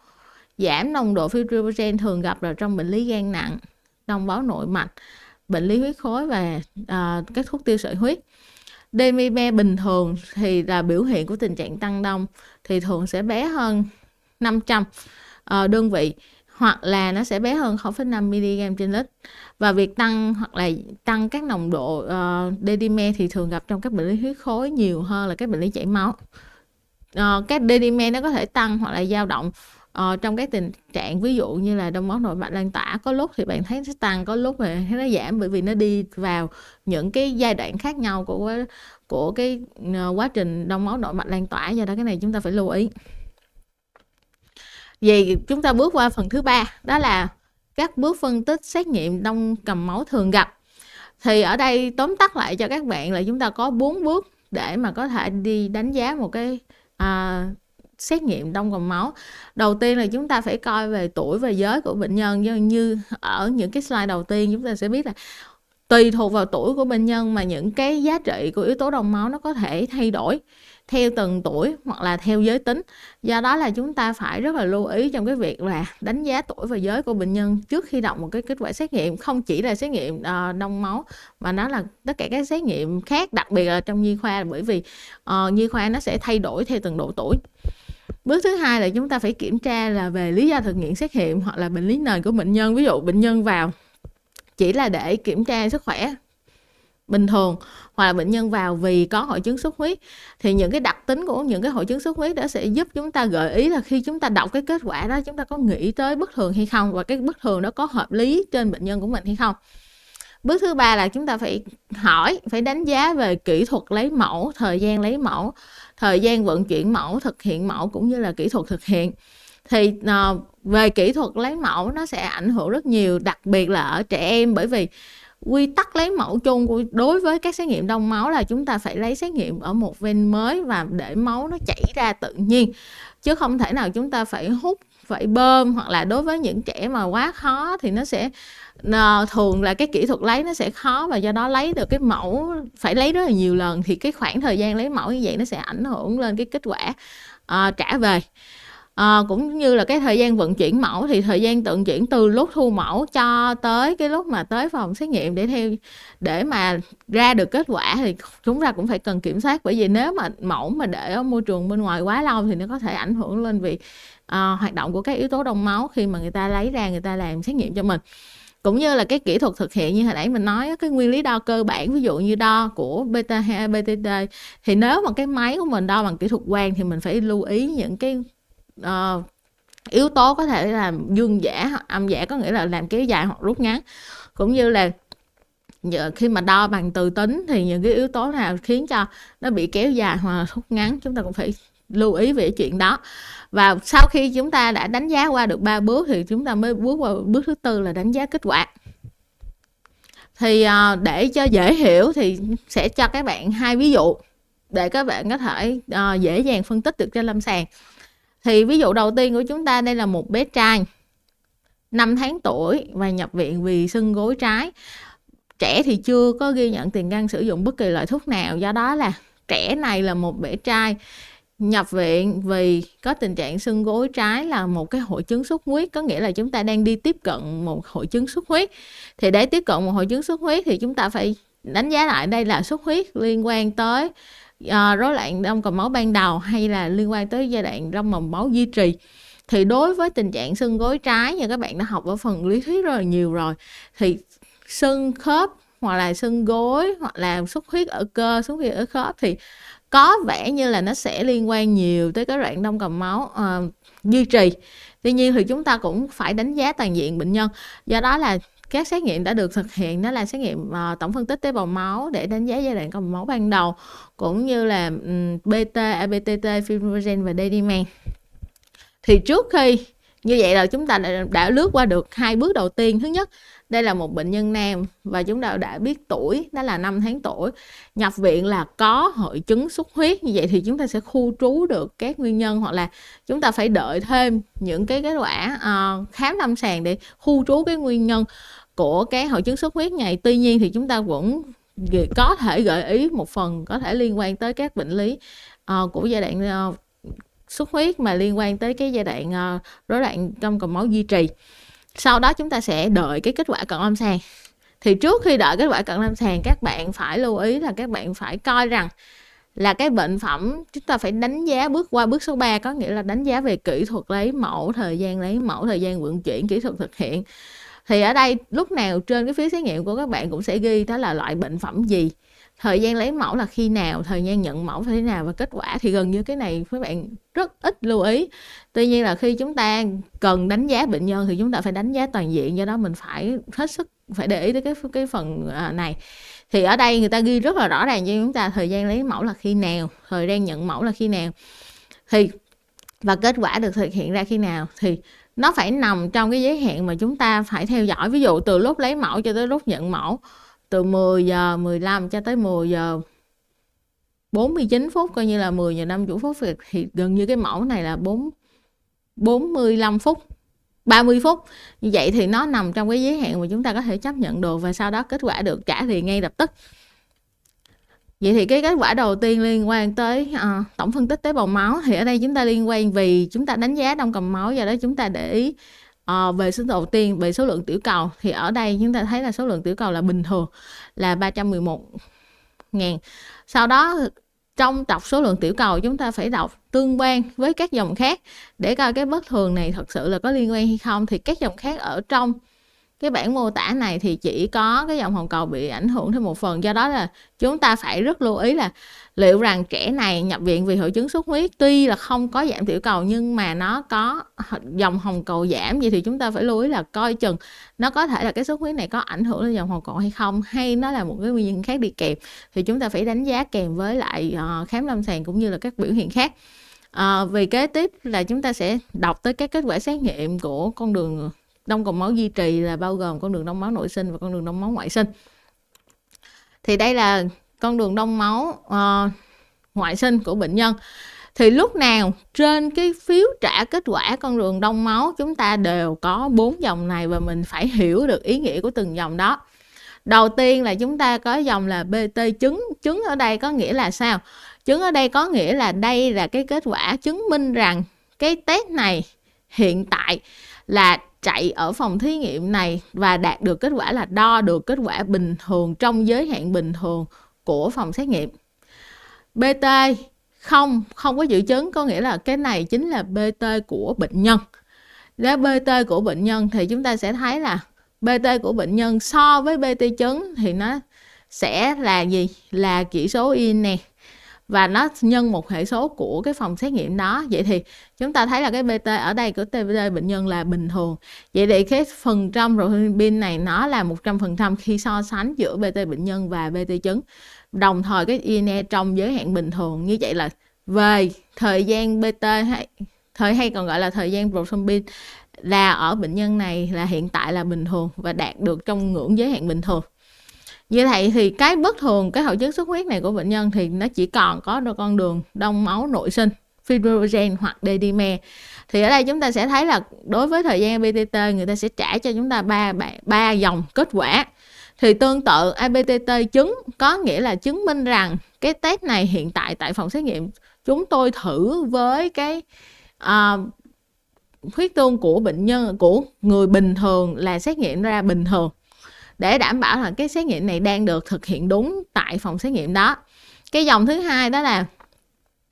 Giảm nồng độ fibrogen thường gặp là trong bệnh lý gan nặng, đông máu nội mạch, bệnh lý huyết khối và các thuốc tiêu sợi huyết. D-dimer bình thường thì là biểu hiện của tình trạng tăng đông, thì thường sẽ bé hơn 500 đơn vị, hoặc là nó sẽ bé hơn 0,5 mg trên lít. Và việc tăng các nồng độ D-dimer thì thường gặp trong các bệnh lý huyết khối nhiều hơn là các bệnh lý chảy máu. Các D-dimer nó có thể tăng hoặc là dao động trong các tình trạng ví dụ như là đông máu nội mạch lan tỏa, có lúc thì bạn thấy nó tăng, có lúc thì nó giảm, bởi vì nó đi vào những cái giai đoạn khác nhau của cái quá trình đông máu nội mạch lan tỏa. Do đó cái này chúng ta phải lưu ý. Vậy chúng ta bước qua phần thứ 3, đó là các bước phân tích xét nghiệm đông cầm máu thường gặp. Thì ở đây tóm tắt lại cho các bạn là chúng ta có 4 bước để mà có thể đi đánh giá một cái xét nghiệm đông cầm máu. Đầu tiên là chúng ta phải coi về tuổi và giới của bệnh nhân. Như ở những cái slide đầu tiên chúng ta sẽ biết là tùy thuộc vào tuổi của bệnh nhân mà những cái giá trị của yếu tố đông máu nó có thể thay đổi theo từng tuổi hoặc là theo giới tính. Do đó là chúng ta phải rất là lưu ý trong cái việc là đánh giá tuổi và giới của bệnh nhân trước khi đọc một cái kết quả xét nghiệm. Không chỉ là xét nghiệm đông máu mà nó là tất cả các xét nghiệm khác, đặc biệt là trong nhi khoa, bởi vì nhi khoa nó sẽ thay đổi theo từng độ tuổi. Bước thứ hai là chúng ta phải kiểm tra là về lý do thực hiện xét nghiệm hoặc là bệnh lý nền của bệnh nhân. Ví dụ bệnh nhân vào chỉ là để kiểm tra sức khỏe bình thường, hoặc là bệnh nhân vào vì có hội chứng xuất huyết, thì những cái đặc tính của những cái hội chứng xuất huyết đó sẽ giúp chúng ta gợi ý là khi chúng ta đọc cái kết quả đó chúng ta có nghĩ tới bất thường hay không, và cái bất thường đó có hợp lý trên bệnh nhân của mình hay không. Bước thứ ba là chúng ta phải đánh giá về kỹ thuật lấy mẫu, thời gian lấy mẫu, thời gian vận chuyển mẫu, thực hiện mẫu cũng như là kỹ thuật thực hiện. Thì về kỹ thuật lấy mẫu nó sẽ ảnh hưởng rất nhiều, đặc biệt là ở trẻ em, bởi vì quy tắc lấy mẫu chung đối với các xét nghiệm đông máu là chúng ta phải lấy xét nghiệm ở một ven mới và để máu nó chảy ra tự nhiên, chứ không thể nào chúng ta phải hút, phải bơm, hoặc là đối với những trẻ mà quá khó thì nó sẽ thường là cái kỹ thuật lấy nó sẽ khó, và do đó lấy được cái mẫu phải lấy rất là nhiều lần, thì cái khoảng thời gian lấy mẫu như vậy nó sẽ ảnh hưởng lên cái kết quả trả về. Cũng như là cái thời gian vận chuyển mẫu, thì thời gian vận chuyển từ lúc thu mẫu cho tới cái lúc mà tới phòng xét nghiệm để mà ra được kết quả thì chúng ta cũng phải cần kiểm soát, bởi vì nếu mà mẫu mà để ở môi trường bên ngoài quá lâu thì nó có thể ảnh hưởng lên việc hoạt động của các yếu tố đông máu khi mà người ta lấy ra, người ta làm xét nghiệm cho mình. Cũng như là cái kỹ thuật thực hiện như hồi nãy mình nói, cái nguyên lý đo cơ bản, ví dụ như đo của beta hay BTT, thì nếu mà cái máy của mình đo bằng kỹ thuật quang thì mình phải lưu ý những cái yếu tố có thể làm dương giả hoặc âm giả, có nghĩa là làm kéo dài hoặc rút ngắn. Cũng như là khi mà đo bằng từ tính thì những cái yếu tố nào khiến cho nó bị kéo dài hoặc rút ngắn, chúng ta cũng phải lưu ý về chuyện đó. Và sau khi chúng ta đã đánh giá qua được 3 bước thì chúng ta mới bước vào bước thứ tư là đánh giá kết quả. Thì để cho dễ hiểu thì sẽ cho các bạn 2 ví dụ để các bạn có thể dễ dàng phân tích được trên lâm sàng. Thì ví dụ đầu tiên của chúng ta đây là một bé trai 5 tháng tuổi và nhập viện vì sưng gối trái. Trẻ thì chưa có ghi nhận tiền căn sử dụng bất kỳ loại thuốc nào, do đó là trẻ này là một bé trai nhập viện vì có tình trạng sưng gối trái là một cái hội chứng xuất huyết, có nghĩa là chúng ta đang đi tiếp cận một hội chứng xuất huyết. Thì để tiếp cận một hội chứng xuất huyết thì chúng ta phải đánh giá lại đây là xuất huyết liên quan tới rối loạn đông cầm máu ban đầu hay là liên quan tới giai đoạn đông mầm máu duy trì. Thì đối với tình trạng sưng gối trái, như các bạn đã học ở phần lý thuyết rất là nhiều rồi, thì sưng khớp hoặc là sưng gối hoặc là xuất huyết ở cơ, xuất huyết ở khớp thì có vẻ như là nó sẽ liên quan nhiều tới cái đoạn đông cầm máu duy trì. Tuy nhiên thì chúng ta cũng phải đánh giá toàn diện bệnh nhân, do đó là các xét nghiệm đã được thực hiện đó là xét nghiệm tổng phân tích tế bào máu để đánh giá giai đoạn đông cầm máu ban đầu, cũng như là beta, ABTT, fibrinogen và Dediman. Thì trước khi như vậy là chúng ta đã lướt qua được 2 bước đầu tiên. Thứ nhất, đây là một bệnh nhân nam và chúng ta đã biết tuổi, đó là 5 tháng tuổi, nhập viện là có hội chứng xuất huyết. Như vậy thì chúng ta sẽ khu trú được các nguyên nhân, hoặc là chúng ta phải đợi thêm những cái kết quả khám lâm sàng để khu trú cái nguyên nhân của cái hội chứng xuất huyết này. Tuy nhiên thì chúng ta vẫn có thể gợi ý một phần có thể liên quan tới các bệnh lý của giai đoạn xuất huyết mà liên quan tới cái giai đoạn rối loạn đông cầm máu duy trì. Sau đó chúng ta sẽ đợi cái kết quả cận lâm sàng. Thì trước khi đợi kết quả cận lâm sàng, các bạn phải lưu ý là các bạn phải coi rằng là cái bệnh phẩm chúng ta phải đánh giá bước qua bước số 3, có nghĩa là đánh giá về kỹ thuật lấy mẫu, thời gian lấy mẫu, thời gian vận chuyển, kỹ thuật thực hiện. Thì ở đây lúc nào trên cái phiếu xét nghiệm của các bạn cũng sẽ ghi đó là loại bệnh phẩm gì, thời gian lấy mẫu là khi nào, thời gian nhận mẫu thế nào và kết quả. Thì gần như cái này các bạn rất ít lưu ý. Tuy nhiên là khi chúng ta cần đánh giá bệnh nhân thì chúng ta phải đánh giá toàn diện, do đó mình phải hết sức phải để ý tới cái phần này. Thì ở đây người ta ghi rất là rõ ràng cho chúng ta thời gian lấy mẫu là khi nào, thời gian nhận mẫu là khi nào, thì và kết quả được thực hiện ra khi nào. Thì nó phải nằm trong cái giới hạn mà chúng ta phải theo dõi. Ví dụ từ lúc lấy mẫu cho tới lúc nhận mẫu, từ 10 giờ 15 cho tới 10 giờ 49 phút, coi như là 10 giờ 50 phút, thì gần như cái mẫu này là 45 phút, 30 phút. Như vậy thì nó nằm trong cái giới hạn mà chúng ta có thể chấp nhận được, và sau đó kết quả được trả tiền ngay lập tức. Vậy thì cái kết quả đầu tiên liên quan tới tổng phân tích tế bào máu. Thì ở đây chúng ta liên quan vì chúng ta đánh giá đông cầm máu, do đó chúng ta để ý về số đầu tiên về số lượng tiểu cầu. Thì ở đây chúng ta thấy là số lượng tiểu cầu là bình thường là 311.000. Sau đó trong đọc số lượng tiểu cầu chúng ta phải đọc tương quan với các dòng khác để coi cái bất thường này thật sự là có liên quan hay không. Thì các dòng khác ở trong cái bản mô tả này thì chỉ có cái dòng hồng cầu bị ảnh hưởng thêm một phần, do đó là chúng ta phải rất lưu ý là liệu rằng trẻ này nhập viện vì hội chứng xuất huyết tuy là không có giảm tiểu cầu nhưng mà nó có dòng hồng cầu giảm, vậy thì chúng ta phải lưu ý là coi chừng nó có thể là cái xuất huyết này có ảnh hưởng đến dòng hồng cầu hay không, hay nó là một cái nguyên nhân khác đi kèm, thì chúng ta phải đánh giá kèm với lại khám lâm sàng cũng như là các biểu hiện khác. Vì kế tiếp là chúng ta sẽ đọc tới các kết quả xét nghiệm của con đường đông cầu máu duy trì, là bao gồm con đường đông máu nội sinh và con đường đông máu ngoại sinh. Thì đây là con đường đông máu ngoại sinh của bệnh nhân. Thì lúc nào trên cái phiếu trả kết quả con đường đông máu chúng ta đều có 4 dòng này, và mình phải hiểu được ý nghĩa của từng dòng đó. Đầu tiên là chúng ta có dòng là BT chứng. Chứng ở đây có nghĩa là sao? Chứng ở đây có nghĩa là đây là cái kết quả chứng minh rằng cái test này hiện tại là chạy ở phòng thí nghiệm này và đạt được kết quả là đo được kết quả bình thường trong giới hạn bình thường của phòng xét nghiệm. BT không có triệu chứng, có nghĩa là cái này chính là BT của bệnh nhân. Nếu BT của bệnh nhân thì chúng ta sẽ thấy là BT của bệnh nhân so với BT chứng thì nó sẽ là gì? Là chỉ số in nè, và nó nhân một hệ số của cái phòng xét nghiệm đó. Vậy thì chúng ta thấy là cái BT ở đây của BT bệnh nhân là bình thường. Vậy thì cái phần trăm prothrombin này nó là 100% khi so sánh giữa BT bệnh nhân và BT chứng. Đồng thời cái INE trong giới hạn bình thường. Như vậy là về thời gian BT hay còn gọi là thời gian prothrombin là ở bệnh nhân này là hiện tại là bình thường và đạt được trong ngưỡng giới hạn bình thường. Như vậy thì cái bất thường, cái hội chứng xuất huyết này của bệnh nhân thì nó chỉ còn có con đường đông máu nội sinh, fibrogen hoặc D-dimer. Thì ở đây chúng ta sẽ thấy là đối với thời gian ABTT người ta sẽ trả cho chúng ta ba dòng kết quả. Thì tương tự ABTT chứng có nghĩa là chứng minh rằng cái test này hiện tại tại phòng xét nghiệm chúng tôi thử với cái huyết tương của bệnh nhân, của người bình thường là xét nghiệm ra bình thường, để đảm bảo là cái xét nghiệm này đang được thực hiện đúng tại phòng xét nghiệm đó. Cái dòng thứ hai đó là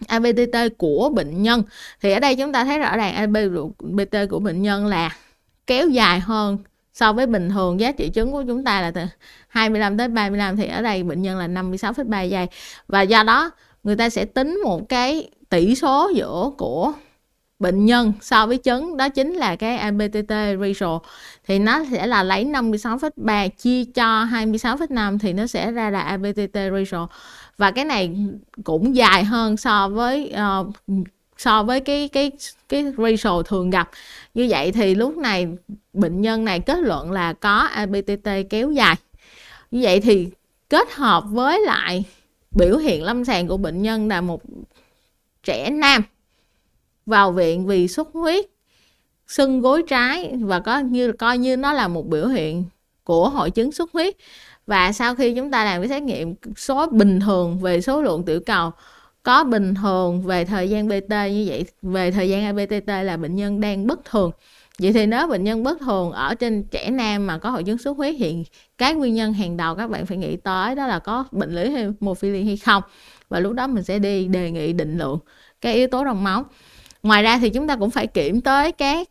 ABTT của bệnh nhân. Thì ở đây chúng ta thấy rõ ràng ABTT của bệnh nhân là kéo dài hơn so với bình thường. Giá trị chứng của chúng ta là từ 25 tới 35, thì ở đây bệnh nhân là 56,3 giây. Và do đó người ta sẽ tính một cái tỷ số giữa của bệnh nhân so với chứng, đó chính là cái ABTT ratio. Thì nó sẽ là lấy 56,3 chia cho 26,5 thì nó sẽ ra là ABTT ratio. Và cái này cũng dài hơn so với cái ratio thường gặp. Như vậy thì lúc này bệnh nhân này kết luận là có ABTT kéo dài. Như vậy thì kết hợp với lại biểu hiện lâm sàng của bệnh nhân là một trẻ nam vào viện vì xuất huyết, sưng gối trái, và coi như nó là một biểu hiện của hội chứng xuất huyết. Và sau khi chúng ta làm cái xét nghiệm số bình thường về số lượng tiểu cầu, có bình thường về thời gian BT, như vậy về thời gian ABTT là bệnh nhân đang bất thường. Vậy thì nếu bệnh nhân bất thường ở trên trẻ nam mà có hội chứng xuất huyết thì cái nguyên nhân hàng đầu các bạn phải nghĩ tới đó là có bệnh lý hemophilia hay không. Và lúc đó mình sẽ đi đề nghị định lượng cái yếu tố đông máu. Ngoài ra thì chúng ta cũng phải kiểm tới các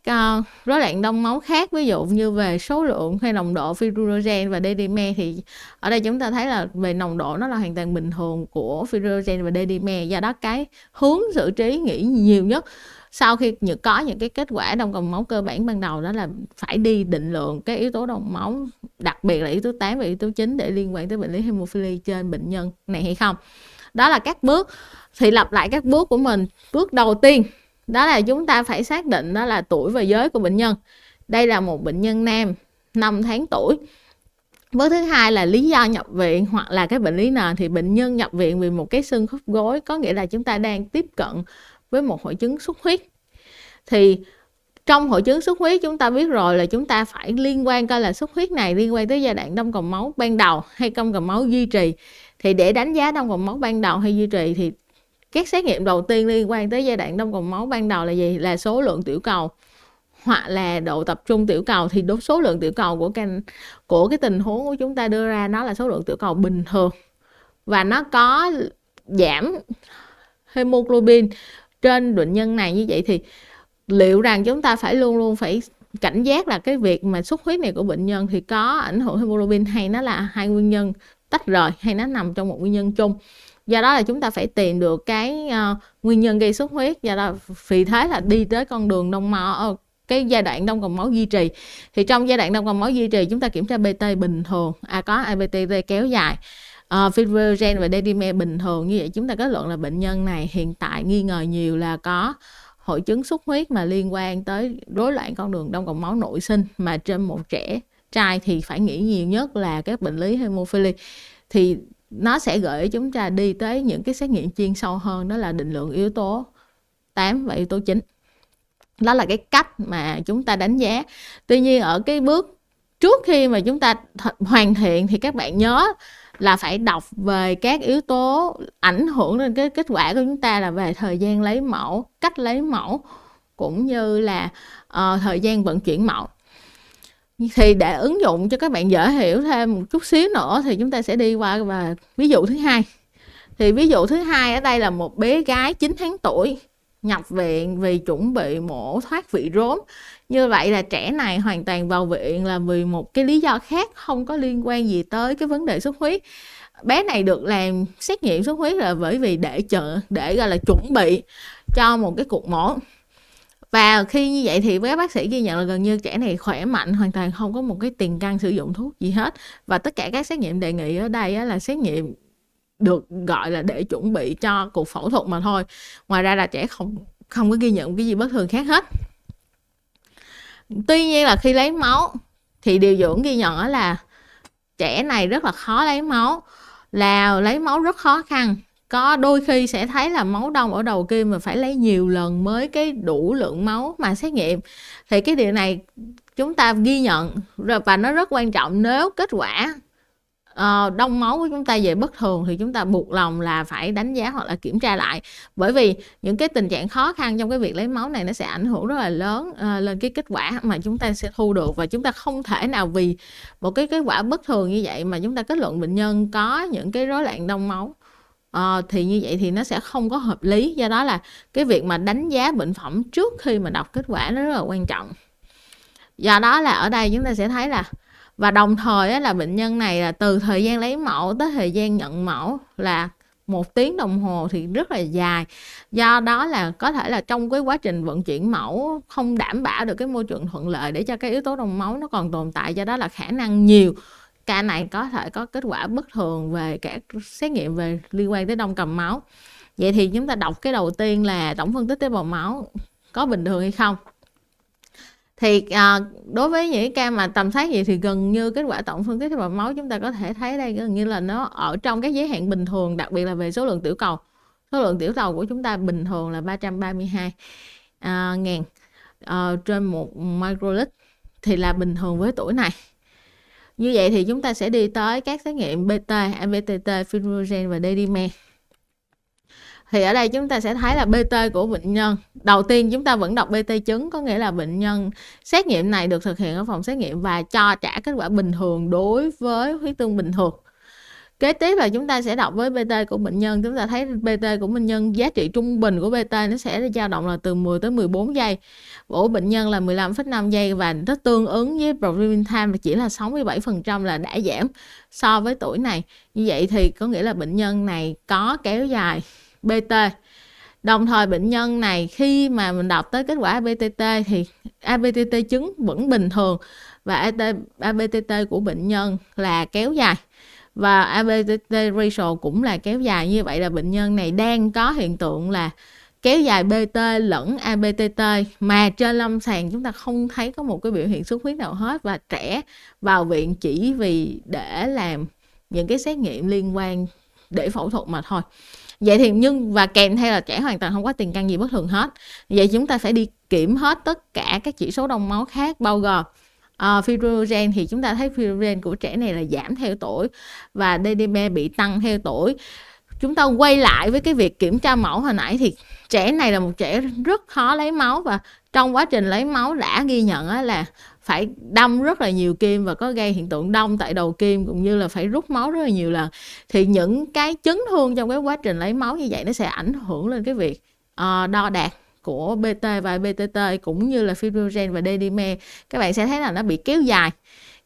rối loạn đông máu khác, ví dụ như về số lượng hay nồng độ fibrogen và D-dimer. Thì ở đây chúng ta thấy là về nồng độ nó là hoàn toàn bình thường của fibrogen và D-dimer. Do đó cái hướng xử trí nghĩ nhiều nhất sau khi có những cái kết quả đông cầu máu cơ bản ban đầu đó là phải đi định lượng cái yếu tố đông máu, đặc biệt là yếu tố 8 và yếu tố 9 để liên quan tới bệnh lý hemophilia trên bệnh nhân này hay không. Đó là các bước. Thì lặp lại các bước của mình. Bước đầu tiên đó là chúng ta phải xác định đó là tuổi và giới của bệnh nhân. Đây là một bệnh nhân nam 5 tháng tuổi. Bước thứ hai là lý do nhập viện hoặc là cái bệnh lý nền. Thì bệnh nhân nhập viện vì một cái xương khớp gối, có nghĩa là chúng ta đang tiếp cận với một hội chứng xuất huyết. Thì trong hội chứng xuất huyết chúng ta biết rồi là chúng ta phải liên quan coi là xuất huyết này liên quan tới giai đoạn đông cầu máu ban đầu hay đông cầu máu duy trì. Thì để đánh giá đông cầu máu ban đầu hay duy trì thì các xét nghiệm đầu tiên liên quan tới giai đoạn đông cầu máu ban đầu là gì? Là số lượng tiểu cầu hoặc là độ tập trung tiểu cầu. Thì số lượng tiểu cầu của cái tình huống của chúng ta đưa ra nó là số lượng tiểu cầu bình thường và nó có giảm hemoglobin trên bệnh nhân này. Như vậy thì liệu rằng chúng ta phải luôn luôn phải cảnh giác là cái việc mà xuất huyết này của bệnh nhân thì có ảnh hưởng hemoglobin hay nó là hai nguyên nhân tách rời hay nó nằm trong một nguyên nhân chung. Do đó là chúng ta phải tìm được cái nguyên nhân gây xuất huyết. Do đó vì thế là đi tới con đường đông máu, cái giai đoạn đông cầm máu duy trì. Thì trong giai đoạn đông cầm máu duy trì chúng ta kiểm tra BT bình thường, có ABT kéo dài, fibrogen và dedimer bình thường. Như vậy chúng ta kết luận là bệnh nhân này hiện tại nghi ngờ nhiều là có hội chứng xuất huyết mà liên quan tới rối loạn con đường đông cầm máu nội sinh, mà trên một trẻ trai thì phải nghĩ nhiều nhất là các bệnh lý hemophilia. Thì nó sẽ gợi chúng ta đi tới những cái xét nghiệm chuyên sâu hơn, đó là định lượng yếu tố 8 và yếu tố 9. Đó là cái cách mà chúng ta đánh giá. Tuy nhiên ở cái bước trước khi mà chúng ta hoàn thiện thì các bạn nhớ là phải đọc về các yếu tố ảnh hưởng đến cái kết quả của chúng ta, là về thời gian lấy mẫu, cách lấy mẫu, cũng như là thời gian vận chuyển mẫu. Thì để ứng dụng cho các bạn dễ hiểu thêm một chút xíu nữa thì chúng ta sẽ đi qua và ví dụ thứ hai. Thì ví dụ thứ hai ở đây là một bé gái 9 tháng tuổi nhập viện vì chuẩn bị mổ thoát vị rốn. Như vậy là trẻ này hoàn toàn vào viện là vì một cái lý do khác, không có liên quan gì tới cái vấn đề xuất huyết. Bé này được làm xét nghiệm xuất huyết là bởi vì để gọi là chuẩn bị cho một cái cuộc mổ. Và khi như vậy thì các bác sĩ ghi nhận là gần như trẻ này khỏe mạnh, hoàn toàn không có một cái tiền căn sử dụng thuốc gì hết. Và tất cả các xét nghiệm đề nghị ở đây là xét nghiệm được gọi là để chuẩn bị cho cuộc phẫu thuật mà thôi. Ngoài ra là trẻ không có ghi nhận cái gì bất thường khác hết. Tuy nhiên là khi lấy máu thì điều dưỡng ghi nhận là trẻ này rất là khó lấy máu, là lấy máu rất khó khăn. Có đôi khi sẽ thấy là máu đông ở đầu kim mà phải lấy nhiều lần mới cái đủ lượng máu mà xét nghiệm. Thì cái điều này chúng ta ghi nhận và nó rất quan trọng. Nếu kết quả đông máu của chúng ta về bất thường thì chúng ta buộc lòng là phải đánh giá hoặc là kiểm tra lại. Bởi vì những cái tình trạng khó khăn trong cái việc lấy máu này nó sẽ ảnh hưởng rất là lớn lên cái kết quả mà chúng ta sẽ thu được. Và chúng ta không thể nào vì một cái kết quả bất thường như vậy mà chúng ta kết luận bệnh nhân có những cái rối loạn đông máu. Thì như vậy thì nó sẽ không có hợp lý. Do đó là cái việc mà đánh giá bệnh phẩm trước khi mà đọc kết quả nó rất là quan trọng. Do đó là ở đây chúng ta sẽ thấy là, và đồng thời là bệnh nhân này là từ thời gian lấy mẫu tới thời gian nhận mẫu là 1 tiếng đồng hồ thì rất là dài. Do đó là có thể là trong cái quá trình vận chuyển mẫu không đảm bảo được cái môi trường thuận lợi để cho cái yếu tố đông máu nó còn tồn tại. Do đó là khả năng nhiều ca này có thể có kết quả bất thường về các xét nghiệm về liên quan tới đông cầm máu. Vậy thì chúng ta đọc cái đầu tiên là tổng phân tích tế bào máu có bình thường hay không. Thì đối với những ca mà tầm soát gì thì gần như kết quả tổng phân tích tế bào máu chúng ta có thể thấy đây gần như là nó ở trong các giới hạn bình thường, đặc biệt là về số lượng tiểu cầu. Số lượng tiểu cầu của chúng ta bình thường là 332.000 trên 1 microlit thì là bình thường với tuổi này. Như vậy thì chúng ta sẽ đi tới các xét nghiệm BT, ABTT, fibrogen và dedimer. Thì ở đây chúng ta sẽ thấy là BT của bệnh nhân. Đầu tiên chúng ta vẫn đọc BT chứng, có nghĩa là bệnh nhân xét nghiệm này được thực hiện ở phòng xét nghiệm và cho trả kết quả bình thường đối với huyết tương bình thường. Kế tiếp là chúng ta sẽ đọc với BT của bệnh nhân. Chúng ta thấy BT của bệnh nhân, giá trị trung bình của BT nó sẽ dao động là từ 10 tới 14 giây. Của bệnh nhân là 15,5 giây và nó tương ứng với provimin time là chỉ là 67% là đã giảm so với tuổi này. Như vậy thì có nghĩa là bệnh nhân này có kéo dài BT. Đồng thời bệnh nhân này khi mà mình đọc tới kết quả ABTT thì ABTT chứng vẫn bình thường và ABTT của bệnh nhân là kéo dài và ABTT ratio cũng là kéo dài. Như vậy là bệnh nhân này đang có hiện tượng là kéo dài BT lẫn ABTT mà trên lâm sàng chúng ta không thấy có một cái biểu hiện xuất huyết nào hết, và trẻ vào viện chỉ vì để làm những cái xét nghiệm liên quan để phẫu thuật mà thôi. Vậy thì và kèm theo là trẻ hoàn toàn không có tiền căn gì bất thường hết. Vậy chúng ta phải đi kiểm hết tất cả các chỉ số đông máu khác, bao gồm fibrogen thì chúng ta thấy fibrogen của trẻ này là giảm theo tuổi và dedimer bị tăng theo tuổi. Chúng ta quay lại với cái việc kiểm tra mẫu hồi nãy thì trẻ này là một trẻ rất khó lấy máu, và trong quá trình lấy máu đã ghi nhận là phải đâm rất là nhiều kim và có gây hiện tượng đông tại đầu kim, cũng như là phải rút máu rất là nhiều lần. Thì những cái chấn thương trong cái quá trình lấy máu như vậy nó sẽ ảnh hưởng lên cái việc đo đạc của BT và BTT cũng như là fibrogen và D-dimer, các bạn sẽ thấy là nó bị kéo dài.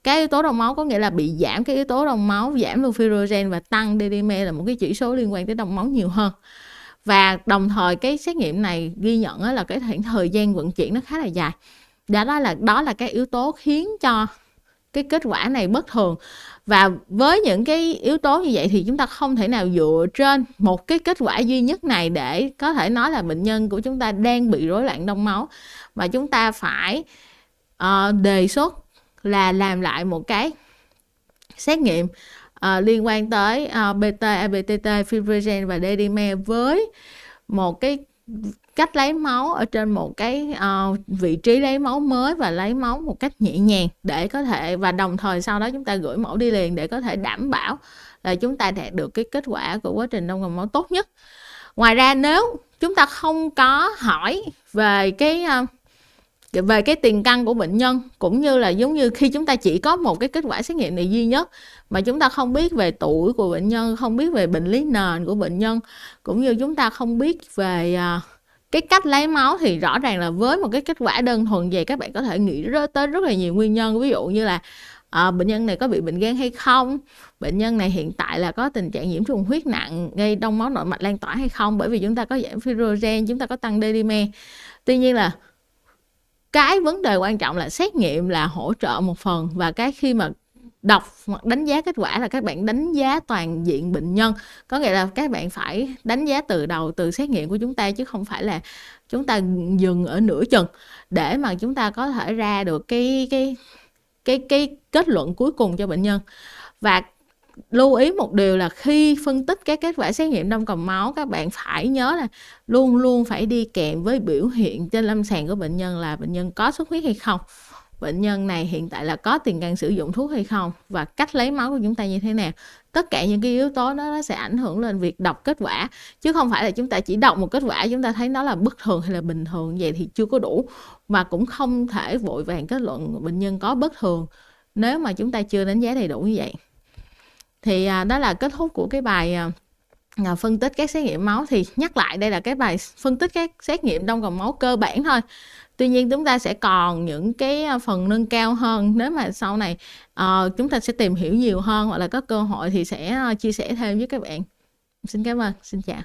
Cái yếu tố đông máu có nghĩa là bị giảm cái yếu tố đông máu, giảm luôn fibrogen và tăng D-dimer là một cái chỉ số liên quan tới đông máu nhiều hơn. Và đồng thời cái xét nghiệm này ghi nhận là cái thời gian vận chuyển nó khá là dài. Đó là cái yếu tố khiến cho cái kết quả này bất thường. Và với những cái yếu tố như vậy thì chúng ta không thể nào dựa trên một cái kết quả duy nhất này để có thể nói là bệnh nhân của chúng ta đang bị rối loạn đông máu, mà chúng ta phải đề xuất là làm lại một cái xét nghiệm liên quan tới beta, ABTT, fibrogen và D-dimer với một cái cách lấy máu ở trên một cái vị trí lấy máu mới và lấy máu một cách nhẹ nhàng để có thể, và đồng thời sau đó chúng ta gửi mẫu đi liền để có thể đảm bảo là chúng ta đạt được cái kết quả của quá trình đông cầm máu tốt nhất. Ngoài ra nếu chúng ta không có hỏi về cái tiền căn của bệnh nhân, cũng như là giống như khi chúng ta chỉ có một cái kết quả xét nghiệm này duy nhất mà chúng ta không biết về tuổi của bệnh nhân, không biết về bệnh lý nền của bệnh nhân, cũng như chúng ta không biết về cái cách lấy máu, thì rõ ràng là với một cái kết quả đơn thuần vậy các bạn có thể nghĩ tới rất là nhiều nguyên nhân. Ví dụ như là bệnh nhân này có bị bệnh gan hay không, bệnh nhân này hiện tại là có tình trạng nhiễm trùng huyết nặng gây đông máu nội mạch lan tỏa hay không, bởi vì chúng ta có giảm fibrogen, chúng ta có tăng D-dimer. Tuy nhiên là cái vấn đề quan trọng là xét nghiệm là hỗ trợ một phần, và cái khi mà đọc hoặc đánh giá kết quả là các bạn đánh giá toàn diện bệnh nhân, có nghĩa là các bạn phải đánh giá từ đầu, từ xét nghiệm của chúng ta, chứ không phải là chúng ta dừng ở nửa chừng để mà chúng ta có thể ra được cái kết luận cuối cùng cho bệnh nhân. Và lưu ý một điều là khi phân tích các kết quả xét nghiệm đông cầm máu, các bạn phải nhớ là luôn luôn phải đi kèm với biểu hiện trên lâm sàng của bệnh nhân là bệnh nhân có xuất huyết hay không, bệnh nhân này hiện tại là có tiền căn sử dụng thuốc hay không, và cách lấy máu của chúng ta như thế nào. Tất cả những cái yếu tố đó nó sẽ ảnh hưởng lên việc đọc kết quả, chứ không phải là chúng ta chỉ đọc một kết quả chúng ta thấy nó là bất thường hay là bình thường, vậy thì chưa có đủ, mà cũng không thể vội vàng kết luận bệnh nhân có bất thường nếu mà chúng ta chưa đánh giá đầy đủ như vậy. Thì đó là kết thúc của cái bài phân tích các xét nghiệm máu. Thì nhắc lại, đây là cái bài phân tích các xét nghiệm đông cầm máu cơ bản thôi. Tuy nhiên chúng ta sẽ còn những cái phần nâng cao hơn, nếu mà sau này chúng ta sẽ tìm hiểu nhiều hơn hoặc là có cơ hội thì sẽ chia sẻ thêm với các bạn. Xin cảm ơn, xin chào.